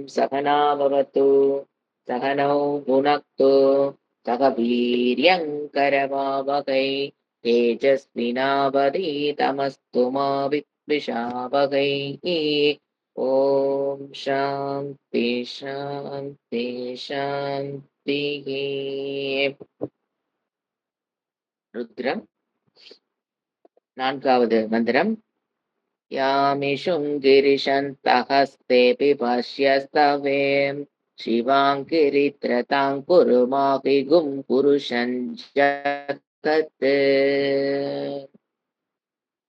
सहना भवतु सहनौ भुनक्तु सह वीर्यङ्करवावहै तेजस्विनावधीतमस्तु मा विद्विषावहै। ॐ शान्ति शान्ति शान्तिः। रुद्रम् नान्कावद् मन्त्रम्। यामिषुं गिरिशन्तहस्तेऽपि पश्यस्तवेम् शिवाङ्गिरित्रतां कुरु माहिगुं पुरुषं जगत्।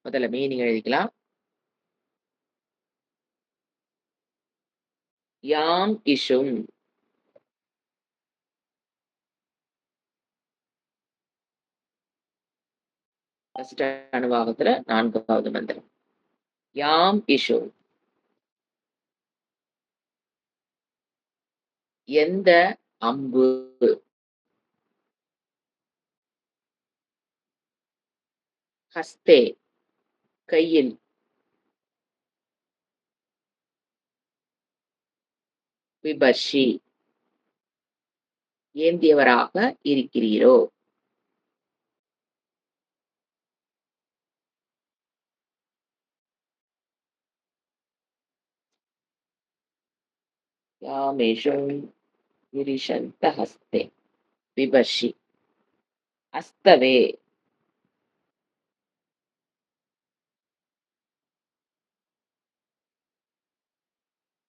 முதல்ல மீனிங் எழுதிக்கலாம். யாம் இஷும் ஃபர்ஸ்ட் அனுவாகத்துல 4வது மந்திரம். யாம் இஷும் எந்த அம்பு ஹஸ்தே கையில் விபர்ஷி ஏந்தியவராக இருக்கிறீரோ யாமேஷும் கிரிஷந்த ஹஸ்தே விபர்ஷி அஸ்தவே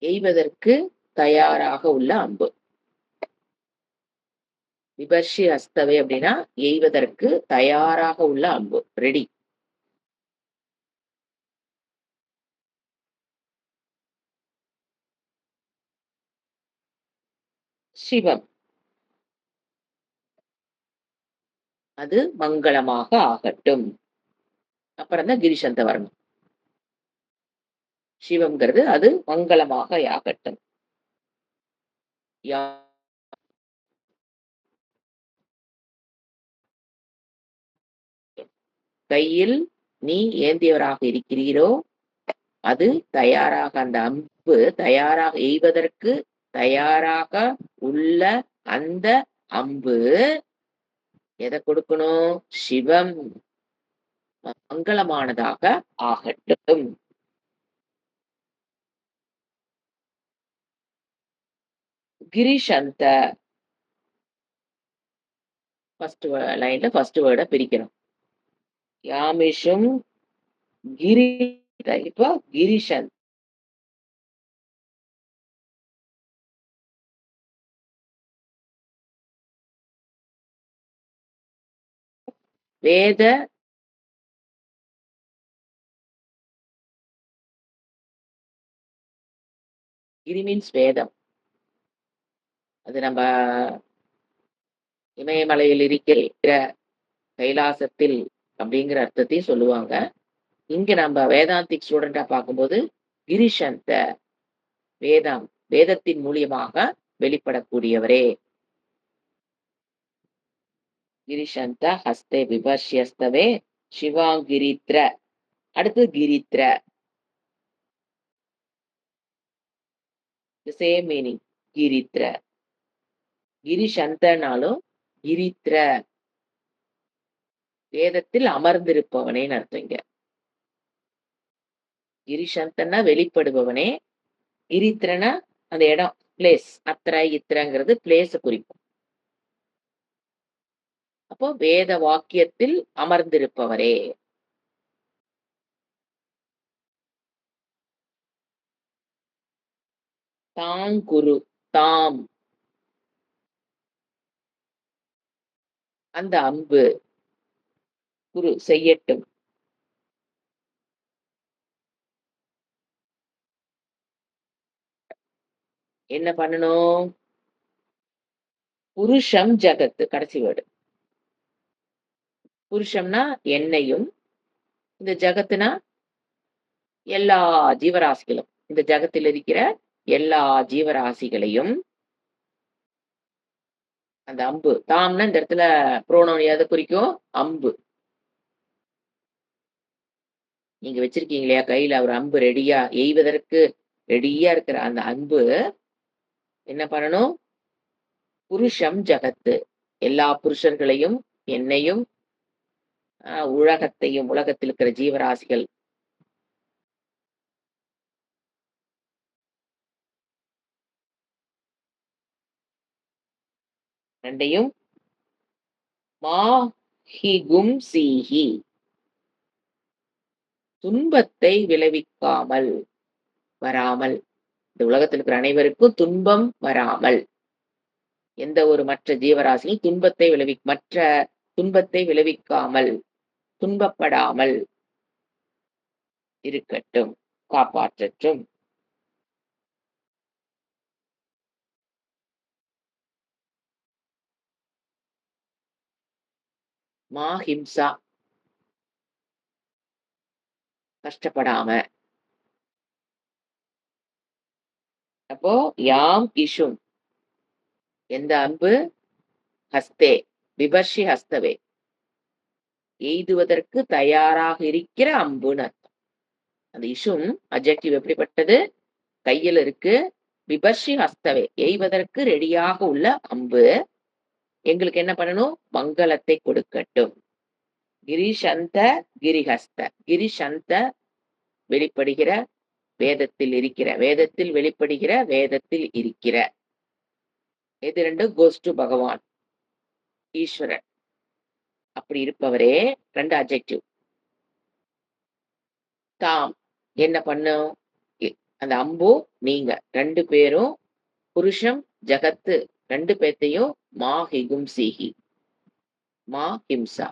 எய்வதற்கு தயாராக உள்ள அம்பு. விபர்ஷி அஸ்தவே அப்படின்னா எய்வதற்கு தயாராக உள்ள அம்பு, ரெடி. சிவம் அது மங்களமாக ஆகட்டும். அப்புறம் தான் கிரிசந்த வரணும். சிவம்ங்கிறது அது மங்களமாக ஆகட்டும். கையில் நீ ஏந்தியவராக இருக்கிறீரோ அது தயாராக, அந்த அம்பு தயாராக எய்வதற்கு தயாராக உள்ள அந்த அம்பு எதை கொடுக்கணும்? சிவம் மங்களமானதாக ஆகட்டும். கிரிஷந்த ஃபர்ஸ்ட் லைன்ல ஃபர்ஸ்ட் வேர்டை பிரிக்கணும். யாமிஷும் கிரி, இப்போ கிரிஷந்த் வேத கிரி மீன்ஸ் வேதம். அது நம்ம இமயமலையில் இருக்கிற கைலாசத்தில் அப்படிங்கிற அர்த்தத்தையும் சொல்லுவாங்க. இங்க நம்ம வேதாந்திக் ஸ்டூடெண்டா பார்க்கும்போது கிரிஷந்த வேதம், வேதத்தின் மூலியமாக வெளிப்படக்கூடியவரே. கிரிஷந்த ஹஸ்தே விபர்ஷியஸ்தவே சிவாங்கிரித்ர. அடுத்து கிரித்ர, சேம் மீனிங். கிரித்ர கிரிஷந்தனாலும் கிரித்ர வேதத்தில் அமர்ந்திருப்பவனேன்னு அர்த்தம். இங்க கிரிஷந்தன்னா வெளிப்படுபவனே, கிரித்ரனா அந்த இடம், பிளேஸ். அத்திர இத்திரங்கிறது பிளேஸ் குறிக்கும். அப்போ வேத வாக்கியத்தில் அமர்ந்திருப்பவரே. தாங்குரு, தாம் அந்த அம்பு, குரு செய்யட்டும். என்ன பண்ணணும்? புருஷம் ஜகத்து, கடைசி வேர்டு. புருஷம்னா என்னையும், இந்த ஜகத்துனா எல்லா ஜீவராசிகளும், இந்த ஜகத்தில் இருக்கிற எல்லா ஜீவராசிகளையும். அந்த அம்பு தாம்னா இந்த இடத்துல புரோனோன் எதை குறிக்கும்? அம்பு. நீங்க வச்சிருக்கீங்க இல்லையா கையில ஒரு அம்பு ரெடியா, எய்வதற்கு ரெடியா இருக்கிற அந்த அம்பு என்ன பண்ணணும்? புருஷம் ஜகத்து. எல்லா புருஷர்களையும், என்னையும், உலகத்தையும், உலகத்தில் இருக்கிற ஜீவராசிகள் 2யும் மாஹிகும்சீஹி துன்பத்தை விளைவிக்காமல் வராமல். இந்த உலகத்தில் இருக்கிற அனைவருக்கும் துன்பம் வராமல். எந்த ஒரு மற்ற ஜீவராசியும் துன்பத்தை விளைவிக்காமல், துன்பப்படாமல் இருக்கட்டும், காப்பாற்றட்டும். மாஹிம்சா கஷ்டப்படாம. அப்போ யாம் இஷும் எந்த அம்பு ஹஸ்தே விபர்ஷி ஹஸ்தவே எய்துவதற்கு தயாராக இருக்கிற அம்புன்னு அர்த்தம். அந்த இஷும் அட்ஜெக்டிவ் எப்படிப்பட்டது? கையில் இருக்கு. விபர்ஷி ஹஸ்தவே எய்வதற்கு ரெடியாக உள்ள அம்பு எங்களுக்கு என்ன பண்ணணும்? மங்களத்தை கொடுக்கட்டும். கிரிஷந்த கிரிஹஸ்த. கிரிஷந்த வெளிப்படுகிற வேதத்தில் இருக்கிற, வேதத்தில் வெளிப்படுகிற, வேதத்தில் இருக்கிற. இது 2 கோஸ் டு பகவான் ஈஸ்வரன். அப்படி இருப்பவரே 2 அட்ஜெக்டிவ். தாம் என்ன பண்ணும்? அந்த அம்பு நீங்க 2 பேரும் புருஷம் ஜகத்து 2 பேத்தையும் மாஹிகும்சீஹி மா ஹிம்சா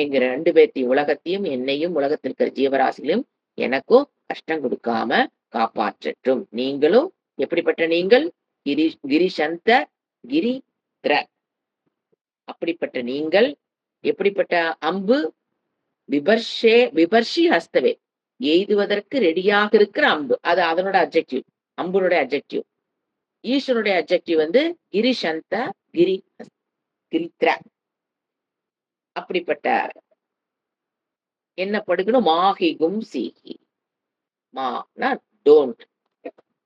என்கிற 2 பேத்தையும், உலகத்தையும், என்னையும், உலகத்தில் இருக்கிற ஜீவராசிகளையும் எனக்கும் கஷ்டம் கொடுக்காம காப்பாற்றட்டும். நீங்களும் எப்படிப்பட்ட நீங்கள்? கிரிசந்த கிரித்ர. அப்படிப்பட்ட நீங்கள் எப்படிப்பட்ட அம்பு? விபர்ஷி ஹஸ்தவே எய்துவதற்கு ரெடியாக இருக்கிற அம்பு. அது அதனோட அட்ஜெக்டிவ், அம்புனுடைய அட்ஜெக்டிவ். ஈஸ்வனுடைய அட்ஜெக்டிவ் கிரிசந்த கிரித்ர. அப்படிப்பட்ட என்ன படுக்கணும்? மாஹிகும் சீஹி. மானா டோன்ட்,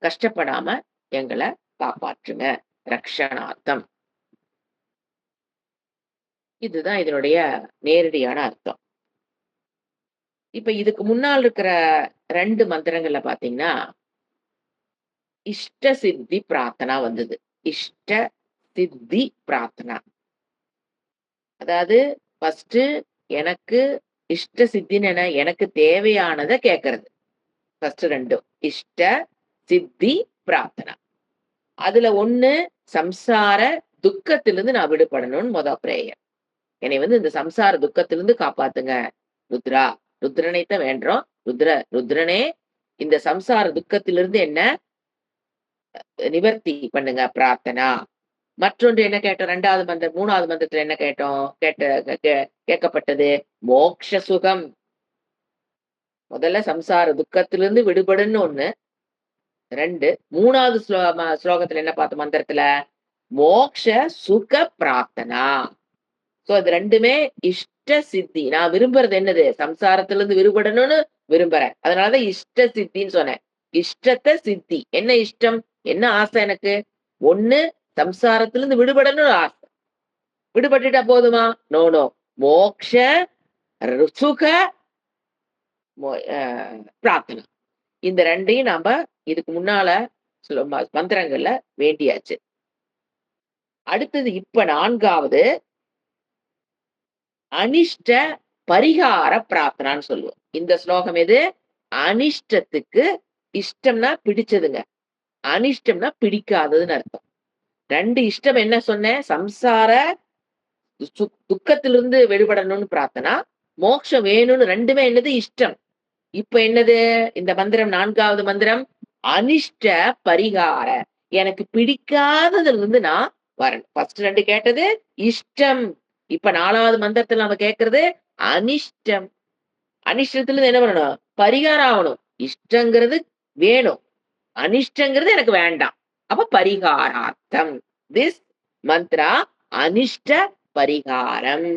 கஷ்டப்படாம எங்களை காப்பாற்றுங்க, ரக்ஷணார்த்தம். இதுதான் இதனுடைய நேரடியான அர்த்தம். இப்ப இதுக்கு முன்னால் இருக்கிற 2 மந்திரங்கள்ல பாத்தீங்கன்னா இஷ்ட சித்தி பிரார்த்தனா வந்தது. இஷ்ட சித்தி பிரார்த்தனா. அதாவது ஃபர்ஸ்ட் எனக்கு இஷ்ட சித்தின்னு எனக்கு தேவையானதை கேட்கறது. ஃபர்ஸ்ட் 2 இஷ்ட சித்தி பிரார்த்தனா. அதுல 1 சம்சார துக்கத்திலிருந்து நான் விடுபடணும்னு பிரேயர். என்னை இந்த சம்சார துக்கத்திலிருந்து காப்பாத்துங்க ருத்ரா. ருத்ரனைத்தான் வேண்டோம். ருத்ரனே இந்த சம்சார துக்கத்திலிருந்து என்ன நிவர்த்தி பண்ணுங்க பிரார்த்தனா. மற்றொன்று என்ன கேட்டோம்? 2வது மந்திரம் 3வது மந்திரத்துல என்ன கேட்டோம்? கேட்கப்பட்டது மோக்ஷ சுகம். முதல்ல சம்சார துக்கத்திலிருந்து விடுபடுன்னு 1. 2 3வது ஸ்லோகத்துல என்ன பார்த்தோம்? மந்திரத்துல மோக்ஷ சுக பிரார்த்தனா. சோ அது 2மே இஷ்ட சித்தி. நான் விரும்புறது என்னது? சம்சாரத்திலிருந்து விடுபடணும்னு விரும்புறேன். அதனாலதான் இஷ்ட சித்தின்னு சொன்னேன். இஷ்டத்தை சித்தி. என்ன இஷ்டம்? என்ன ஆசை எனக்கு? 1 சம்சாரத்திலிருந்து விடுபடணும்னு ஆசை. விடுபட்டுட்டா போதுமா? No no. மோக்ஷ சுக பிரார்த்தனை. இந்த 2யும் நாம இதுக்கு முன்னால மந்திரங்கள்ல வேண்டியாச்சு. அடுத்தது இப்ப 4வது அனிஷ்ட பரிகார பிரார்த்தனான்னு சொல்லுவோம். இந்த ஸ்லோகம் எது? அனிஷ்டத்துக்கு இஷ்டம்னா பிடிச்சதுங்க, அனிஷ்டம்னா பிடிக்காததுன்னு அர்த்தம். 2 இஷ்டம் என்ன சொன்னேன்? சம்சார துக்கத்திலிருந்து விடுபடணும்னு பிரார்த்தனா, மோட்சம் வேணும்னு 2மே என்னது? இஷ்டம். இப்ப என்னது இந்த மந்திரம்? 4வது மந்திரம் அனிஷ்ட பரிகார. எனக்கு பிடிக்காததுல இருந்து நான் வரணும். ஃபர்ஸ்ட் 2 கேட்டது இஷ்டம். இப்ப 4வது மந்திரத்துல நம்ம கேட்கறது அனிஷ்டம். அனிஷ்டத்துல இருந்து என்ன பண்ணணும்? பரிகாரம் ஆகணும். இஷ்டங்கிறது வேணும், அனிஷ்டங்கிறது எனக்கு வேண்டாம். அப்ப பரிகாரார்த்தம். திஸ் மந்த்ரா அனிஷ்ட பரிகாரம்.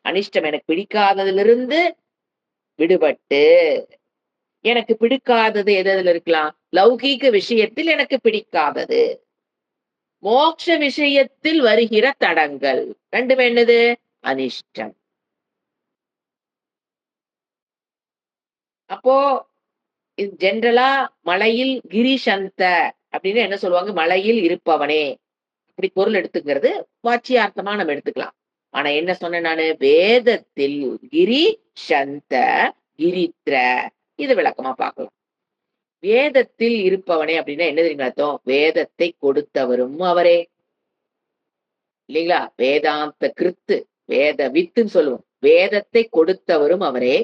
அனிஷ்டம் எனக்கு பிடிக்காததிலிருந்து விடுபட்டு, எனக்கு பிடிக்காதது எதுல இருக்கலாம்? லௌகீக விஷயத்தில் எனக்கு பிடிக்காதது. மோட்ச விஷயத்தில் வருகிற தடங்கள். 2மே என்னது? அனிஷ்டம். அப்போ இது ஜெனரலா மலையில் கிரிசந்த அப்படின்னு என்ன சொல்லுவாங்க? மலையில் இருப்பவனே. இப்படி பொருள் எடுத்துக்கிறது வாச்சியார்த்தமா நம்ம எடுத்துக்கலாம். ஆனா என்ன சொன்னேன் நானு? வேதத்தில் கிரி, சந்த, கிரித்ர இது விளக்கமா பார்க்கலாம். வேதத்தில் இருப்பவனே அப்படின்னா என்ன தெரியுமா அர்த்தம்? வேதத்தை கொடுத்தவரும் அவரே. இல்லைங்களா? வேதாந்த கிருத்து, வேத வித்துன்னு சொல்லுவோம். வேதத்தை கொடுத்தவரும் அவரே.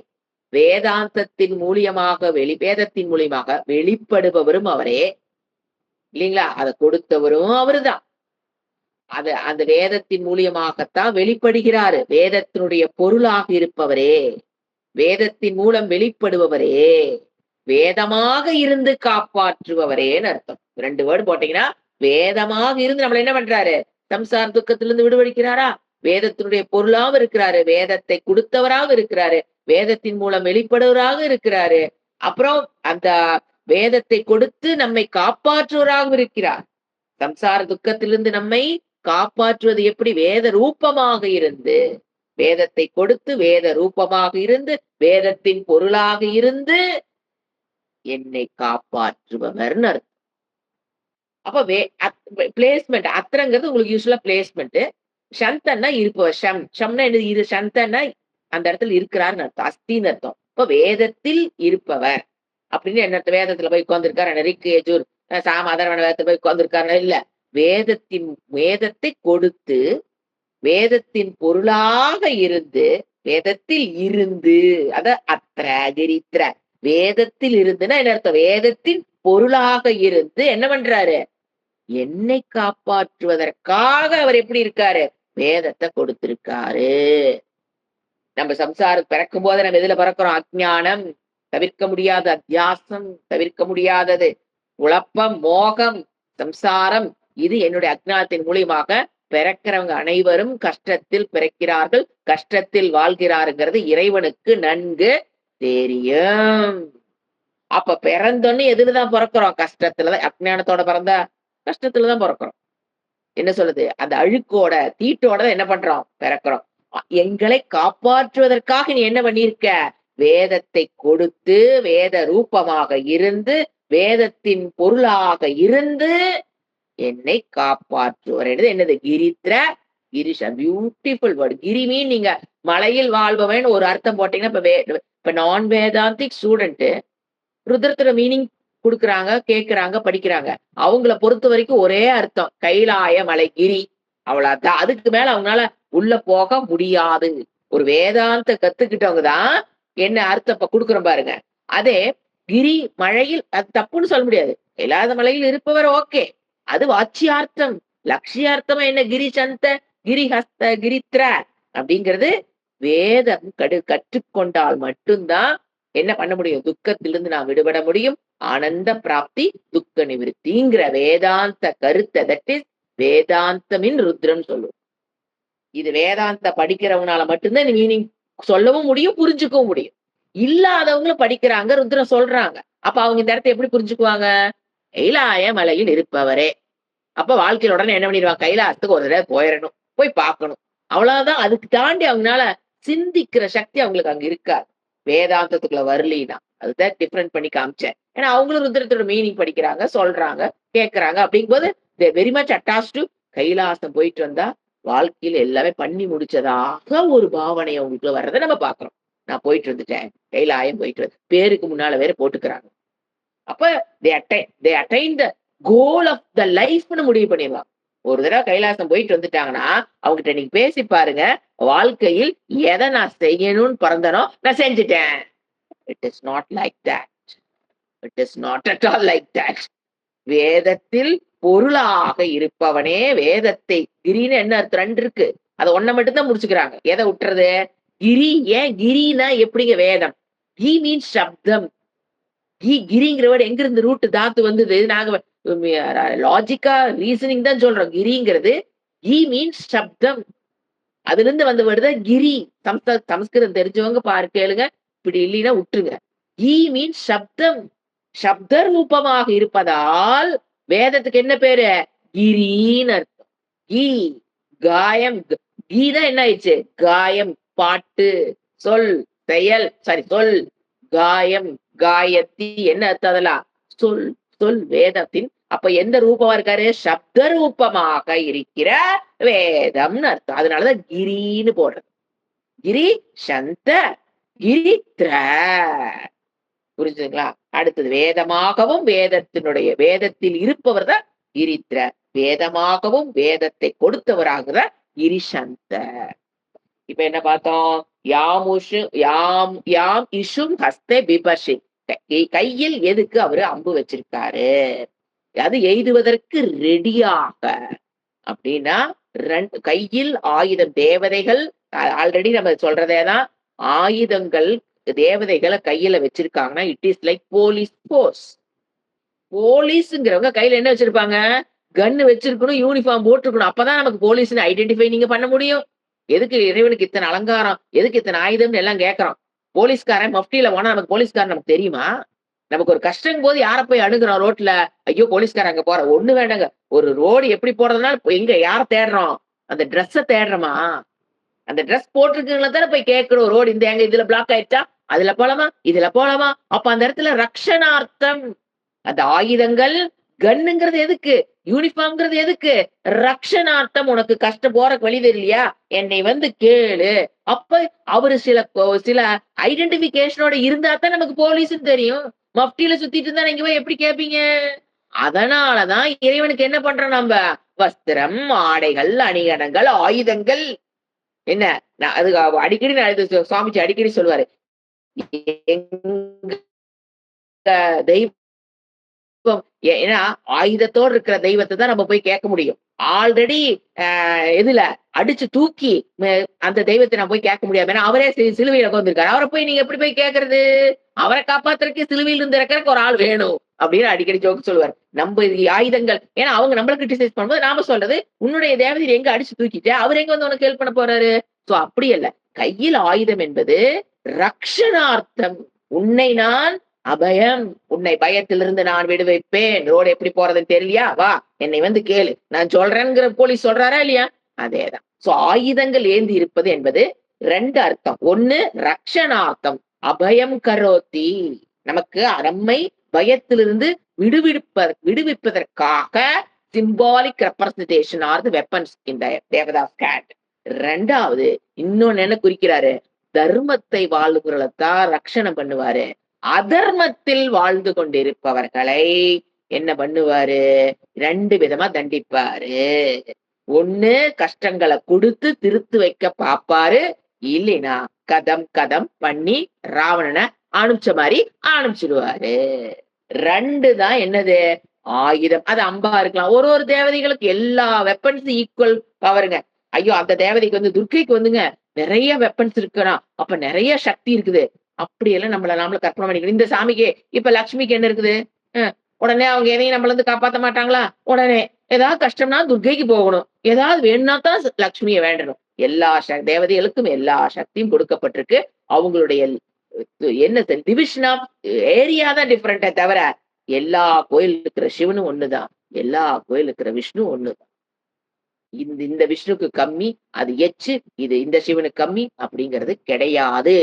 வேதாந்தத்தின் மூலியமாக வேதத்தின் மூலியமாக வெளிப்படுபவரும் அவரே. இல்லைங்களா? அத கொடுத்தவரும் அவருதான். அந்த வேதத்தின் மூலியமாகத்தான் வெளிப்படுகிறாரு. வேதத்தினுடைய பொருளாக இருப்பவரே. வேதத்தின் மூலம் வெளிப்படுபவரே. வேதமாக இருந்து காப்பாற்றுபவரேன்னு அர்த்தம். 2 வேர்ட் போட்டீங்கன்னா, வேதமாக இருந்து நம்மள என்ன பண்றாரு? சம்சார துக்கத்திலிருந்து விடுவிக்கிறாரா? வேதத்தினுடைய பொருளாவும் இருக்கிறாரு. வேதத்தை குடுத்தவராகவும் இருக்கிறாரு. வேதத்தின் மூலம் வெளிப்படுவராக இருக்கிறாரு. அப்புறம் அந்த வேதத்தை கொடுத்து நம்மை காப்பாற்றுவராகவும் இருக்கிறார். சம்சார துக்கத்திலிருந்து நம்மை காப்பாற்றுவது எப்படி? வேத ரூபமாக இருந்து, வேதத்தை கொடுத்து வேத ரூபமாக இருந்து, வேதத்தின் பொருளாக இருந்து என்னை காப்பாற்றுபவர்ன்னு அர்த்தம். அப்ப பிளேஸ்மெண்ட் அத்திரங்கிறது உங்களுக்கு யூசுவலா பிளேஸ்மெண்ட். சந்தன்னா இருப்பவர். ஷம்னா என்னது? இது சந்தன்னா அந்த இடத்துல இருக்கிறார்னு அர்த்தம். அஸ்தின்னு அர்த்தம். இப்ப வேதத்தில் இருப்பவர் அப்படின்னு என்ன அர்த்தம்? வேதத்துல போய் உட்கார்ந்திருக்காரு. ரிக், யஜுர், சாம, அதர்வண வேதத்துல போய் உட்கார்ந்திருக்காரு இல்ல. வேதத்தை கொடுத்து வேதத்தின் பொருளாக இருந்து, வேதத்தில் இருந்து, அத அத்திர கிரித்ர வேதத்தில் இருந்துன்னா என்ன அர்த்தம்? வேதத்தின் பொருளாக இருந்து என்ன பண்றாரு? என்னை காப்பாற்றுவதற்காக அவர் எப்படி இருக்காரு? வேதத்தை கொடுத்திருக்காரு. நம்ம சம்சாரம் பிறக்கும் போது நம்ம எதுல பிறக்கிறோம்? அஜ்ஞானம், தவிர்க்க முடியாத அத்தியாசம், தவிர்க்க முடியாதது குழப்பம், மோகம், சம்சாரம். இது என்னுடைய அஜ்ஞானத்தின் மூலியமாக பிறக்கிறவங்க அனைவரும் கஷ்டத்தில் பிறக்கிறார்கள், கஷ்டத்தில் வாழ்கிறாருங்கிறது இறைவனுக்கு நன்கு தெரியும். அப்ப பிறந்தோன்னு எதுலதான் பிறக்கிறோம்? கஷ்டத்துலதான். அஜ்ஞானத்தோட பிறந்தா கஷ்டத்துலதான் பிறக்கிறோம். என்ன சொல்லுது? அந்த அழுக்கோட தீட்டோட என்ன பண்றோம்? பிறக்கிறோம். எங்களை காப்பாற்றுவதற்காக நீ என்ன பண்ணிருக்க? வேதத்தை கொடுத்து வேத ரூபமாக இருந்து வேதத்தின் பொருளாக இருந்து என்னை காப்பாற்றுவர். என்னது? கிரித்ர கிரிஷ. Beautiful word. கிரி மீன் நீங்க மலையில் வாழ்பவன் ஒரு அர்த்தம் போட்டீங்கன்னா, இப்ப நான் வேதாந்திக் ஸ்டூடெண்ட் ருத்ரத்தோட மீனிங் குடுக்குறாங்க, கேட்கிறாங்க, படிக்கிறாங்க. அவங்கள பொறுத்த வரைக்கும் ஒரே அர்த்தம். கைலாய மலை கிரி. அவ்வளவுதான். அதுக்கு மேல அவங்களால உள்ள போக முடியாது. ஒரு வேதாந்த கத்துக்கிட்டவங்க தான் என்ன அர்த்தம் இப்ப குடுக்குறோம் பாருங்க. அதே கிரி மழையில் அது தப்புன்னு சொல்ல முடியாது. கைலாத மலையில் இருப்பவர் ஓகே. அது வாச்சியார்த்தம். லட்சியார்த்தமா என்ன? கிரி சந்த, கிரி ஹஸ்த, கிரித்ர அப்படிங்கிறது வேதம் கற்றுக்கொண்டால் மட்டும்தான் என்ன பண்ண முடியும்? துக்கத்திலிருந்து நாம் விடுபட முடியும். ஆனந்த பிராப்தி, துக்க நிவிருத்திங்கிற வேதாந்த கருத்தை தட் இஸ் வேதாந்தமின் ருத்ரம் சொல்லுவோம். இது வேதாந்த படிக்கிறவனால மட்டும்தான் இந்த மீனிங் சொல்லவும் முடியும், புரிஞ்சுக்கவும் முடியும். இல்லாதவங்களும் படிக்கிறாங்க, ருத்ரம் சொல்றாங்க. அப்ப அவங்க இந்த இடத்தை எப்படி புரிஞ்சுக்குவாங்க? கைலாய மலையில் இருப்பவரே. அப்ப வாழ்க்கையில உடனே என்ன பண்ணிடுவாங்க? கைலாசத்துக்கு ஒரு தடவை போயிடணும், போய் பார்க்கணும். அவ்வளவுதான். அதுக்கு தாண்டி அவங்களால சிந்திக்கிற சக்தி அவங்களுக்கு அங்க இருக்காது. வேதாந்தத்துக்குள்ள வரலினா அதுதான் டிஃபரெண்ட் பண்ணி காமிச்சேன். ஏன்னா அவங்களும் ருத்ரத்தோட மீனிங் படிக்கிறாங்க, சொல்றாங்க, கேட்கறாங்க. அப்படிங்கும்போது very much attach to Kailasam போயிட்டு வந்தா வாழ்க்கையில எல்லாமே பண்ணி முடிச்சதாக ஒரு பாவனை அவங்களுக்குள்ள வர்றதை நம்ம பாக்குறோம். நான் போயிட்டு வந்துட்டேன், கைலாயம் போயிட்டு வந்து பேருக்கு முன்னால வேற போட்டுக்கிறாங்க. அப்ப they attain the goal of the lifeன்னு முடிவு பண்ணிடலாம். ஒரு தடவை கைலாசம் போயிட்டு வந்துட்டாங்கன்னா அவங்ககிட்ட நீங்க பேசி பாருங்க, வாழ்க்கையில் எதை நான் செய்யணும்னு பிறந்தனோ நான் செஞ்சுட்டேன். It is not like that. It is not at all like that. வேதத்தில் பொருளாக இருப்பவனே. வேதத்தை கிரின்னு என்ன அர்த்தம்? 2 இருக்கு. அதை ஒன்ன மட்டும்தான் முடிச்சுக்கிறாங்க. எதை விட்டுறது? கிரி. ஏன் கிரினா எப்படிங்க? வேதம். கி மீன்ஸ் சப்தம். கிரிங்கிற வேர்டு எங்க இருந்து ரூட் தாத்து வந்தது? நாங்க லாஜிக்கா ரீசனிங் தான் சொல்றோம். கிரிங்கிறது கி மீன்ஸ் சப்தம். அதுல இருந்து வந்த வேர்டு தான் கிரி. சமஸ்கிருதம் தெரிஞ்சவங்க பாரு, கேளுங்க. இப்படி இல்லைன்னா விட்டுருங்க. கி மீன்ஸ் சப்தம். சப்த ரூபமாக இருப்பதால் வேதத்துக்கு என்ன பேரு? கிரின்னு அர்த்தம். கீ, காயம். கீதான் என்ன ஆயிடுச்சு? காயம், பாட்டு, சொல், செயல், சொல், காயம், காயத்தி என்ன அர்த்தம் அதெல்லாம்? சொல், சொல் வேதத்தின். அப்ப எந்த ரூபமா இருக்காரு? சப்த ரூபமாக இருக்கிற வேதம்னு அர்த்தம். அதனாலதான் கிரின்னு போடுறது. கிரி சந்த கிரித்ர. புரிஞ்சுதுங்களா? அடுத்தது வேதமாகவும் வேதத்தில் இருப்பவர் தான் கிரித்ர. வேதமாகவும் வேதத்தை கொடுத்தவராகிற கிரிசந்த. இப்ப என்ன பார்த்தோம்? யாம் இஷும் ஹஸ்தே பிபஷி. கையில் எதுக்கு அவரு அம்பு வச்சிருக்காரு? அது எய்துவதற்கு ரெடியாக. அப்படின்னா கையில் ஆயுதம். தேவதைகள் ஆல்ரெடி நம்ம சொல்றதேதான். ஆயுதங்கள் தேவதைகளை கையில வச்சிருக்காங்கன்னா it is like police force. போலீஸ்ங்கிறவங்க கையில என்ன வச்சிருப்பாங்க? கன்னு வச்சிருக்கணும், யூனிஃபார்ம் போட்டிருக்கணும். அப்பதான் நமக்கு போலீஸ்னு ஐடென்டிஃபை நீங்க பண்ண முடியும். எதுக்கு இறைவனுக்கு இத்தனை அலங்காரம், எதுக்கு இத்தனை ஆயுதம்னு எல்லாம் கேட்கறோம். போலீஸ்காரன் மஃப்டியில போனா நமக்கு போலீஸ்காரன் நமக்கு தெரியுமா? நமக்கு ஒரு கஷ்டம் போது யார போய் அணுகுறோம் ரோட்ல? ஐயோ போலீஸ்காரன் அங்க போற ஒண்ணு வேண்டாங்க. ஒரு ரோடு எப்படி போறதுனால எங்க யார தேடுறோம்? அந்த ட்ரெஸ்ஸ தேடுறோமா? அந்த ட்ரெஸ் போட்டிருக்கீங்களா தானே போய் கேட்கணும். ரோடு இந்த எங்க இதுல பிளாக் ஆயிடுச்சா, அதுல போலாமா, இதுல போலாமா? அப்ப அந்த இடத்துல ரக்ஷணார்த்தம். அந்த ஆயுதங்கள் கன்னுங்கிறது எதுக்கு? யூனிஃபார்ம்ங்கிறது எதுக்கு? ரக்ஷணார்த்தம். உனக்கு கஷ்டம் போற வழி தெரியலையா? என்னை வந்து கேளு. அப்ப அவரு சில ஐடென்டிபிகேஷனோட இருந்தா தான் நமக்கு போலீஸ்ன்னு தெரியும். மஃப்டியில சுத்திட்டு இருந்தா நீங்க போய் எப்படி கேட்பீங்க? அதனாலதான் இறைவனுக்கு என்ன பண்றோம் நம்ம? வஸ்திரம், ஆடைகள், அணிகலன்கள், ஆயுதங்கள். என்ன அது அடிக்கடி சுவாமிஜி அடிக்கடி சொல்லுவாரு. எங்க தெய்வம் ஏன்னா ஆயுதத்தோடு இருக்கிற தெய்வத்தை தான் நம்ம போய் கேட்க முடியும். ஆல்ரெடி எதுல அடிச்சு தூக்கி அந்த தெய்வத்தை நான் போய் கேட்க முடியாது. ஏன்னா அவரே சிலுவையில உட்கார்ந்திருக்காரு. அவரை போய் நீங்க எப்படி போய் கேட்கறது? அவரை காப்பாத்துறதுக்கு சிலுவையில் இருந்து இறக்கறதுக்கு ஒரு ஆள் வேணும் அப்படின்னு அடிக்கடி ஜோக்கு சொல்லுவார். நம்ம ஆயுதங்கள் ஏன்னா அவங்க நம்மள கிரிட்டிசைஸ் பண்ணும்போது நாம சொல்றது உன்னுடைய தேவதையை எங்க அடிச்சு தூக்கிட்டு அவர் எங்க வந்து உனக்கு ஹெல்ப் பண்ண போறாரு? சோ அப்படி அல்ல. கையில் ஆயுதம் என்பது ரக்ஷணார்த்தம். உன்னை நான் அபயம், உன்னை பயத்திலிருந்து நான் விடுவிப்பேன். ரோடு எப்படி போறதுன்னு தெரியலையா? வா என்னை வந்து கேளு, நான் சொல்றேங்கிற போலீஸ் சொல்றாரா இல்லையா? அதேதான். சோ ஆயுதங்கள் ஏந்தி இருப்பது என்பது 2 அர்த்தம். ஒண்ணு ரக்ஷணார்த்தம், அபயம் கரோத்தி. நமக்கு நம்மை பயத்திலிருந்து விடுவிப்பதற்காக சிம்பாலிக் ரெப்ரசன்டேஷன் ஆர் தி வெப்பன்ஸ் இன் தி தேவதாஸ் கேட். 2வது இன்னொன்னு என்ன குறிக்கிறாரு? தர்மத்தை வாழ்கிறதான் ரக்ஷணம் பண்ணுவாரு. அதர்மத்தில் வாழ்ந்து கொண்டிருப்பவர்களை என்ன பண்ணுவாரு? 2 விதமா தண்டிப்பாரு. ஒண்ணு கஷ்டங்களை கொடுத்து திருத்து வைக்க பாப்பாரு. இல்லைன்னா கதம் பண்ணி ராவணனை அனுப்பிச்ச மாதிரி அனுப்பிச்சிடுவாரு. 2 தான் என்னது? ஆயுதம். அது அம்பா இருக்கலாம். ஒரு தேவதைகளுக்கு எல்லா வெப்பன்ஸ் ஈக்குவல் பவருங்க. ஐயோ அந்த தேவதைக்கு வந்து துர்க்கைக்கு வந்துங்க நிறைய வெப்பன்ஸ் இருக்குன்னா அப்ப நிறைய சக்தி இருக்குது. அப்படியெல்லாம் நம்மள கற்பனை பண்ணிக்கணும். இந்த சாமிக்கு இப்ப லட்சுமிக்கு என்ன இருக்குது? உடனே அவங்க எதையும் நம்மள இருந்து காப்பாத்த மாட்டாங்களா? உடனே ஏதாவது கஷ்டம்னா துர்க்கைக்கு போகணும். ஏதாவது வேணும்னா தான் லட்சுமியை வேண்டணும். எல்லா தேவதைகளுக்கும் எல்லா சக்தியும் கொடுக்கப்பட்டிருக்கு. அவங்களுடைய என்ன டிவிஷன் ஆஃப் ஏரியா தான் டிஃபரெண்டே தவிர எல்லா கோயில் இருக்கிற சிவனும் ஒண்ணுதான். எல்லா கோயில் இருக்கிற விஷ்ணு ஒண்ணுதான். இந்த விஷ்ணுக்கு கம்மி, அது எச்சு, இது இந்த சிவனுக்கு கம்மி அப்படிங்கிறது கிடையாது.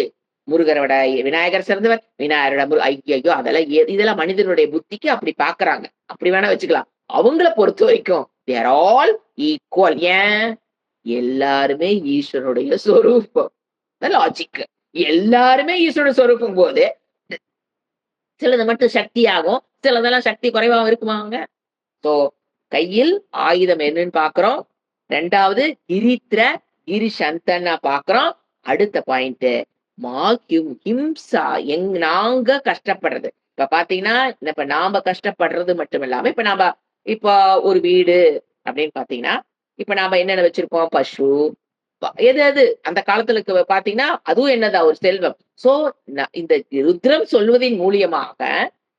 முருகரோட விநாயகர் சிறந்தவர், விநாயகரோட ஐயோ அதெல்லாம் இதெல்லாம் மனிதனுடைய புத்திக்கு அப்படி பாக்குறாங்க. அப்படி வேணா வச்சுக்கலாம். அவங்கள பொறுத்த வரைக்கும் தேர் ஆல் ஈக்குவல். ஏன்? எல்லாருமே ஈஸ்வரனுடைய சொரூபம். லாஜிக். எல்லாருமே ஈஸ்வரனுடைய சொரூபம் போது சிலது மட்டும் சக்தி ஆகும், சிலதெல்லாம் சக்தி குறைவாகவும் இருக்குமாங்க. சோ கையில் ஆயுதம் என்னன்னு பாக்குறோம். 2வது கிரித்ர கிரிசந்தன்னா பாக்குறோம். அடுத்த பாயிண்ட் ஹிம்சா நாங்க கஷ்டப்படுறது. இப்ப பாத்தீங்கன்னா இப்ப நாம கஷ்டப்படுறது மட்டும் இல்லாம இப்ப ஒரு வீடு அப்படின்னு பாத்தீங்கன்னா இப்ப நாம என்னென்ன வச்சிருப்போம்? பசு எது அந்த காலத்துல பாத்தீங்கன்னா அதுவும் என்னதா ஒரு செல்வம். சோ இந்த ருத்ரம் சொல்வதின் மூலியமாக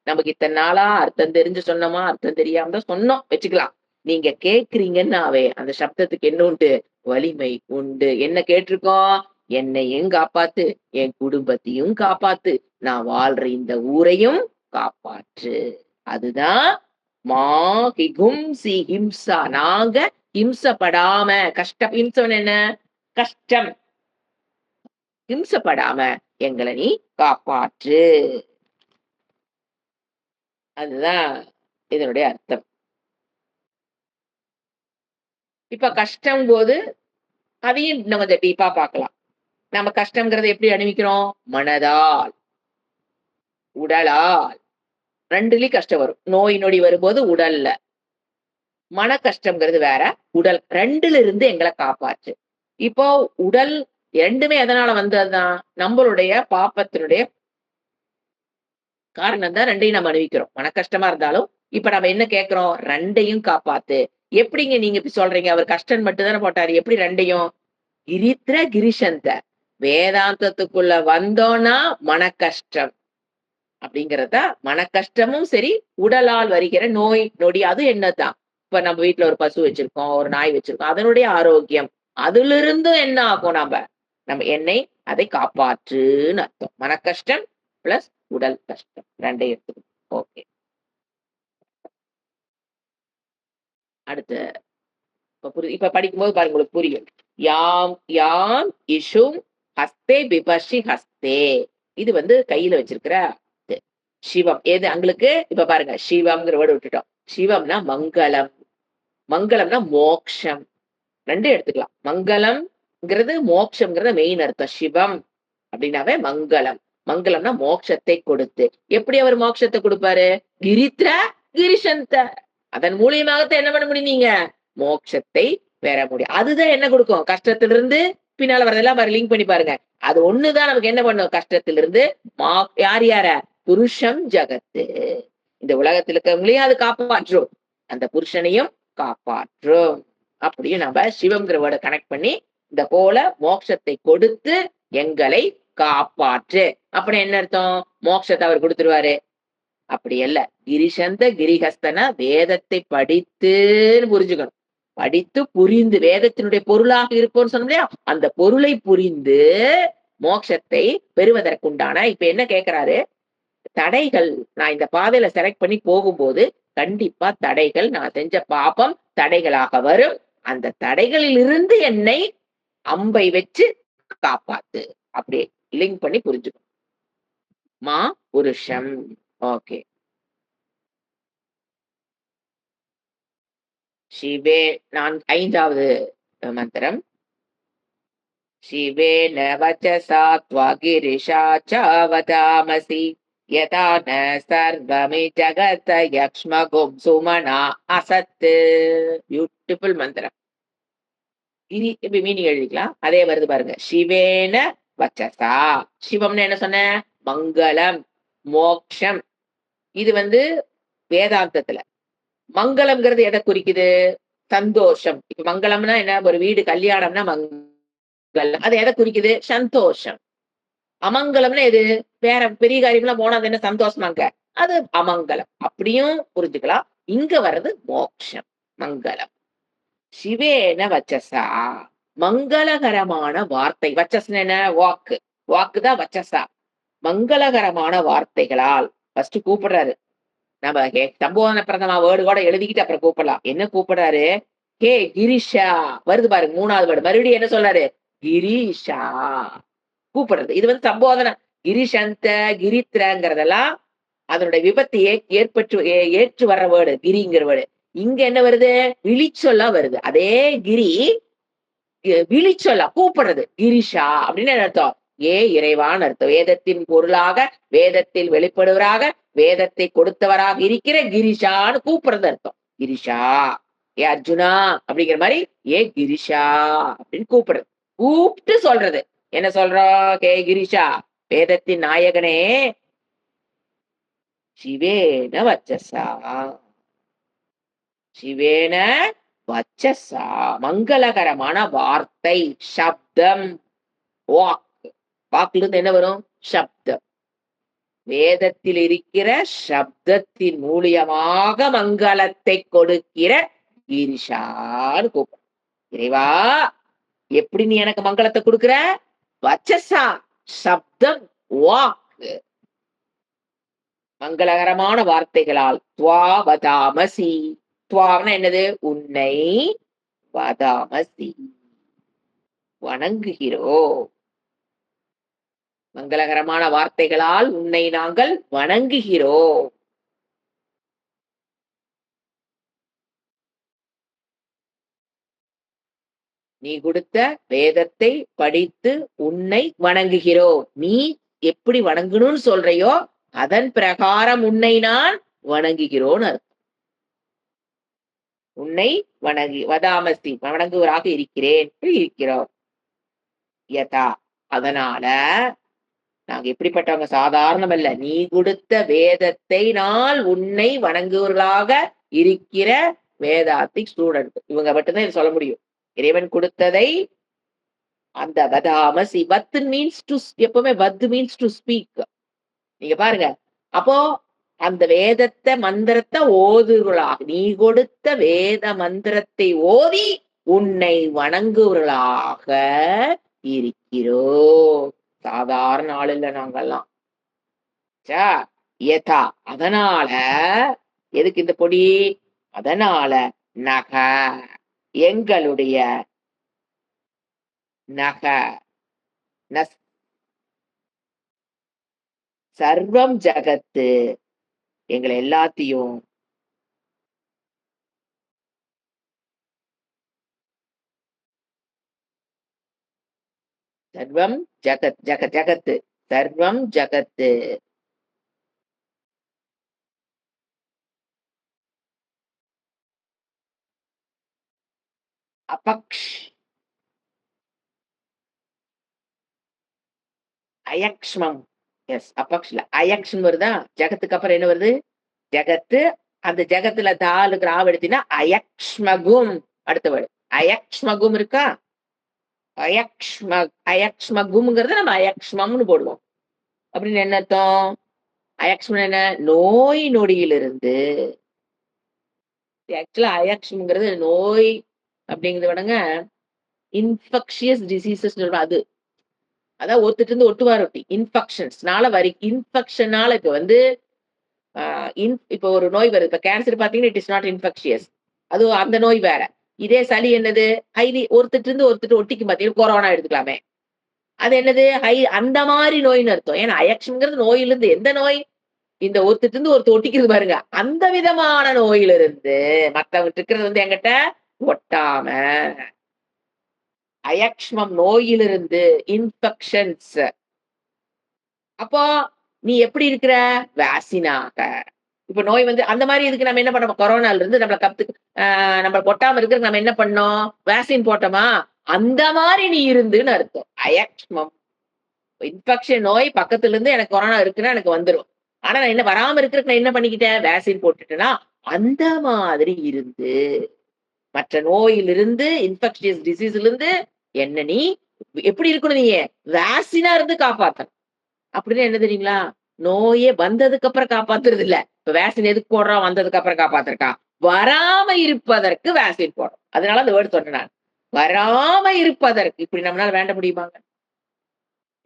நமக்கு இத்தனை நாளா அர்த்தம் தெரிஞ்சு சொன்னோமா, அர்த்தம் தெரியாம தான் சொன்னோம் வச்சுக்கலாம். நீங்க கேக்குறீங்கன்னாவே அந்த சப்தத்துக்கு என்ன உண்டு? வலிமை உண்டு. என்ன கேட்டிருக்கோம்? என்னையும் காப்பாத்து, என் குடும்பத்தையும் காப்பாத்து, நான் வாழ்ற இந்த ஊரையும் காப்பாற்று. அதுதான் மா ஹிகும்சி ஹிம்சா. நாங்க ஹிம்சப்படாம ஹிம்சம் என்ன? கஷ்டம். ஹிம்சப்படாம எங்கள நீ காப்பாற்று. அதுதான் இதனுடைய அர்த்தம். இப்ப கஷ்டம்போது அதையும் நம்ம கொஞ்சம் டீப்பா பார்க்கலாம். நம்ம கஷ்டம்ங்கிறத எப்படி அனுபவிக்கிறோம்? மனதால், உடலால் 2லயும் கஷ்டம் வரும். நோய் நொடி வரும்போது உடல்ல. மன கஷ்டம்ங்கிறது வேற. உடல் 2ல இருந்து எங்கள காப்பாற்று. இப்போ உடல் 2மே எதனால வந்ததுதான்? நம்மளுடைய பாப்பத்தினுடைய காரணம் தான் 2யும் நம்ம அனுபவிக்கிறோம். மன கஷ்டமா இருந்தாலும், இப்ப நம்ம என்ன கேட்கிறோம்? 2யும் காப்பாத்து. எப்படிங்க நீங்க இப்படி சொல்றீங்க? அவர் கஷ்டம் மட்டும் தானே போட்டாரு. எப்படி 2யும்? கிரித்ர கிரிஷந்த. வேதாந்தத்துக்குள்ள வந்தோம்னா மன கஷ்டம். அப்படிங்கிறதா மன கஷ்டமும் சரி, உடலால் வருகிற நோய், நொடி அது என்னதான்? இப்ப நம்ம வீட்ல ஒரு பசு வச்சிருக்கோம், ஒரு நாய் வச்சிருக்கோம். அதனுடைய ஆரோக்கியம். அதிலிருந்தும் என்ன ஆகும் நம்ம என்னை அதை காப்பாற்றுன்னு அர்த்தம். மன கஷ்டம் பிளஸ் உடல் கஷ்டம். 2யும் எடுத்துக்கணும். ஓகே. அடுத்து இப்ப படிக்கும்போது பாருங்க உங்களுக்கு புரியும். யாம் யாம் இஷும் ஹஸ்தே பிபர்ஷி ஹஸ்தே. இது வந்து கையில வச்சிருக்கிற இது. சிவம். எது அங்களுக்கு இப்ப பாருங்க சிவம்ங்கிற வேர்டு விட்டுட்டோம். சிவம்னா மங்களம். மங்களம்னா மோக்ஷம். 2 எடுத்துக்கலாம். மங்களம்ங்கிறது மோக்ஷம்ங்கிறது மெயின் அர்த்தம். சிவம் அப்படின்னாவே மங்களம். மங்களம்னா மோட்சத்தை கொடுத்து. எப்படி அவர் மோட்சத்தை கொடுப்பாரு? கிரித்ர கிரிசந்த. அதன் மூலியமாகத்தான் என்ன பண்ண முடியும் நீங்க? மோட்சத்தை பெற முடியும். அதுதான் என்ன கொடுக்கும்? கஷ்டத்திலிருந்து பின்னால வரதெல்லாம் லிங்க் பண்ணி பாருங்க. அது ஒண்ணுதான் நமக்கு என்ன பண்ணும்? கஷ்டத்திலிருந்து யார் யார? புருஷம் ஜகத்து. இந்த உலகத்தில் இருக்கவங்களையும் அது காப்பாற்றும். அந்த புருஷனையும் காப்பாற்றும். அப்படியும் நம்ம சிவம்ங்கிற வேர்டை கனெக்ட் பண்ணி இந்த போல மோட்சத்தை கொடுத்து எங்களை காப்பாற்று. அப்படி என்ன அர்த்தம்? மோட்சத்தை அவர் கொடுத்துருவாரு. அப்படி அல்ல. கிரிசந்த கிரிஹஸ்தன வேதத்தை படித்துன்னு புரிஞ்சுக்கணும். படித்து புரிந்து வேதத்தினுடைய பொருளாக இருப்போம்னு சொன்னோம் இல்லையா? அந்த பொருளை புரிந்து மோட்சத்தை பெறுவதற்குண்டான இப்ப என்ன கேட்கிறாரு? தடைகள் நான் இந்த பாதையில செலக்ட் பண்ணி போகும்போது கண்டிப்பா தடைகள் நான் செஞ்ச பாபம் தடைகளாக வரும். அந்த தடைகளில் இருந்து என்னை அம்பை வச்சு காப்பாத்து. அப்படியே லிங்க் பண்ணி புரிஞ்சுக்கணும். மா புருஷம். ஓகே. சிவே 5வது மந்திரம். शिवेन वचसा त्वगिरिशा च वदामसि यथा न सर्वमि जगत यक्ष्मगुं सुमना असत्. பியூட்டிஃபுல் மந்திரம். இப்ப மீனிங் எழுதிக்கலாம். அதே வருது பாருங்க. சிவேன வச்சசா. சிவம்னு என்ன சொன்ன? மங்களம், மோக்ஷம். இது வந்து வேதாந்தத்துல. மங்களம்ங்கிறது எதை குறிக்குது? சந்தோஷம். இப்ப மங்களம்னா என்ன? ஒரு வீடு கல்யாணம்னா அது எதை குறிக்குது? சந்தோஷம். அமங்கலம்னா எது? வேற பெரிய காரியம்லாம் போனா அது என்ன சந்தோஷமாங்க? அது அமங்கலம். அப்படியும் புரிஞ்சுக்கலாம். இங்க வர்றது மோக்ஷம், மங்களம். சிவேன வச்சசா. மங்களகரமான வார்த்தை. வச்சஸ்னா என்ன? வாக்கு. வாக்குதான் வச்சசா. மங்களகரமான வார்த்தைகளால் ஃபர்ஸ்ட் கூப்பிடுறாரு. நம்ம சம்போதன பிரதமா வேர்டு கூட எழுதிக்கிட்டு அப்புறம் கூப்பிடலாம். என்ன கூப்பிடுறாரு? ஹே கிரிஷா. வருது பாருங்க 3வது வேர்டு. மறுபடியும் என்ன சொல்றாரு? கிரீஷா. கூப்பிடுறது. இது வந்து சம்போதன. கிரிஷந்த, கிரித்ரங்கிறதெல்லாம் அதனுடைய விபத்தியை ஏற்று வர்ற வேர்டு கிரிங்கிற வேர்டு. இங்க என்ன வருது? விழிச்சொல்லா வருது. அதே கிரி விழிச்சொல்லா கூப்பிடுறது. கிரிஷா அப்படின்னு என்ன அர்த்தம்? இறைவான்னு அர்த்தம். வேதத்தின் பொருளாக, வேதத்தில் வெளிப்படுவராக, வேதத்தை கொடுத்தவராக இருக்கிற கிரிஷான்னு கூப்பிடுறது அர்த்தம். கிரிஷா அர்ஜுனா அப்படிங்கிற மாதிரி கிரிஷா அப்படின்னு கூப்பிடுறது. கூப்பிட்டு சொல்றது. என்ன சொல்றோம்? கிரிஷா வேதத்தின் நாயகனே சிவேன வச்சசா. சிவேன வச்சசா. மங்களகரமான வார்த்தை, சப்தம், வாக். வாக்குல இருந்து என்ன வரும்? சப்தம். வேதத்தில் இருக்கிற சப்தத்தின் மூலியமாக மங்களத்தை கொடுக்கிற கிரிஷான்னு கூப்பிடும். இறைவா எப்படி நீ எனக்கு மங்களத்தை கொடுக்கிற? வச்சசா சப்தம், வாக். மங்களகரமான வார்த்தைகளால் துவா வதாமசி. துவான்னா என்னது? உன்னை வதாமசி வணங்குகிறோம். மங்களகரமான வார்த்தைகளால் உன்னை நாங்கள் வணங்குகிறோம். நீ கொடுத்த வேதத்தை படித்து உன்னை வணங்குகிறோம். நீ எப்படி வணங்கணும்னு சொல்றையோ அதன் பிரகாரம் உன்னை நான் வணங்குகிறோன்னு அர்த்தம். உன்னை வதாமஸ்தி வணங்குவராக இருக்கிறேன் இருக்கிறோம். யதா அதனால நாங்க எப்படிப்பட்டவங்க? சாதாரணம் அல்ல. நீ கொடுத்த வேதத்தை நான் உன்னை வணங்குவர்களாக இருக்கிற வேதாத்திக் ஸ்டூடெண்ட். இவங்க மட்டும்தான் இதை சொல்ல முடியும். இறைவன் கொடுத்ததை அந்த வதாமசி வத்து மீன்ஸ் டு, எப்பவுமே வத்து மீன்ஸ் டு ஸ்பீக். நீங்க பாருங்க. அப்போ அந்த வேதத்தை மந்திரத்தை ஓதுகிறாக, நீ கொடுத்த வேத மந்திரத்தை ஓதி உன்னை வணங்குவர்களாக இருக்கிறோம். சாதாரண ஆள் இல்ல நாங்கெல்லாம். யதா அதனால, எதுக்கு இந்த பொடி? அதனால நக எங்களுடைய நக சர்வம் ஜகத்து எங்களை எல்லாத்தையும் சர்வம் ஜகத் ஜகத் ஜகத்து சர்வம் ஜகத்து அபக்ஷ் அயக்ஷ்மம். எஸ், அபக்ஷ் இல்ல, அயக்ஷ்மம் வருதா? ஜகத்துக்கு அப்புறம் என்ன வருது? ஜகத்து. அந்த ஜகத்துல தாளுக்கு ராவ் எடுத்தீங்கன்னா அயக்ஷ்மகும். அடுத்த வேர்டு அயக்ஷ்மகும் இருக்கா? அயக்ஷ்மகும்ங்கிறத நம்ம அயக்ஷ்மம்னு போடுவோம். அப்படின்னு என்ன அர்த்தம்? அயக்ஷ்மம் என்ன? நோய் நொடியிலிருந்து. ஆக்சுவலா அயக்ஷ்மங்கிறது நோய் அப்படிங்கிறத விடங்க இன்ஃபெக்ஷியஸ் டிசீசஸ் அது. அதான் ஒருத்தட்டு இருந்து ஒட்டுவார் ஒட்டி இன்ஃபெக்ஷன்ஸ்னால இன்ஃபெக்ஷனால இப்ப வந்து இப்ப ஒரு நோய் வருது. இப்ப கேன்சர் பாத்தீங்கன்னா இட் இஸ் நாட் இன்ஃபெக்ஷியஸ். அது அந்த நோய் வேற. இதே சளி என்னது? ஹைலி ஒருத்தட்டு இருந்து ஒருத்தட்டு ஒட்டிக்கும் பாத்தீங்கன்னா கொரோனா எடுத்துக்கலாமே. அது என்னது? அந்த மாதிரி நோய்னு அர்த்தம். ஏன்னா அயக்ஷம்ங்கிறது நோயிலிருந்து எந்த நோய்? இந்த ஒருத்தட்டு இருந்து ஒருத்தர் ஒட்டிக்கிறது பாருங்க. அந்த விதமான நோயிலிருந்து மத்தவங்க இருக்கிறது வந்து என்கிட்ட ஒட்டாம. அயக்ஷ்மம் நோயிலிருந்து, இன்ஃபெக்ஷன்ஸ். அப்போ நீ எப்படி இருக்கிற? வேக்சினாக. இப்ப நோய் வந்து அந்த மாதிரி இதுக்கு நம்ம என்ன பண்ணோம்? கொரோனால இருந்து நம்மள கொட்டாம இருக்கிறது நம்ம என்ன பண்ணோம்? வேக்சின் போட்டோமா? அந்த மாதிரி நீ இருந்துன்னு அர்த்தம். அயக்ஷ்மம் இன்ஃபெக்ஷன் நோய் பக்கத்துல இருந்து எனக்கு கொரோனா இருக்குன்னா எனக்கு வந்துடும். ஆனா நான் என்ன வராம இருக்கிறதுக்கு நான் என்ன பண்ணிக்கிட்டேன்? வேக்சின் போட்டுட்டேன்னா அந்த மாதிரி இருந்து மற்ற நோயிலிருந்து, இன்ஃபெக்ஷியஸ் டிசீஸ்ல இருந்து என்ன நீ எப்படி இருக்கணும்? நீ வேக்சினா இருந்து காப்பாத்தணும். அப்படின்னு என்ன தெரியுங்களா? நோயே வந்ததுக்கு அப்புறம் காப்பாத்துறது இல்ல. இப்ப வேக்சின் எதுக்கு போடுறான்? வந்ததுக்கு அப்புறம் காப்பாத்துறக்கா? வராம இருப்பதற்கு வேக்சின் போடுறோம். அதனால அந்த வேர்டு சொன்னேன் நான். வராம இருப்பதற்கு. இப்படி நம்மளால வேண்ட முடியுமாங்க?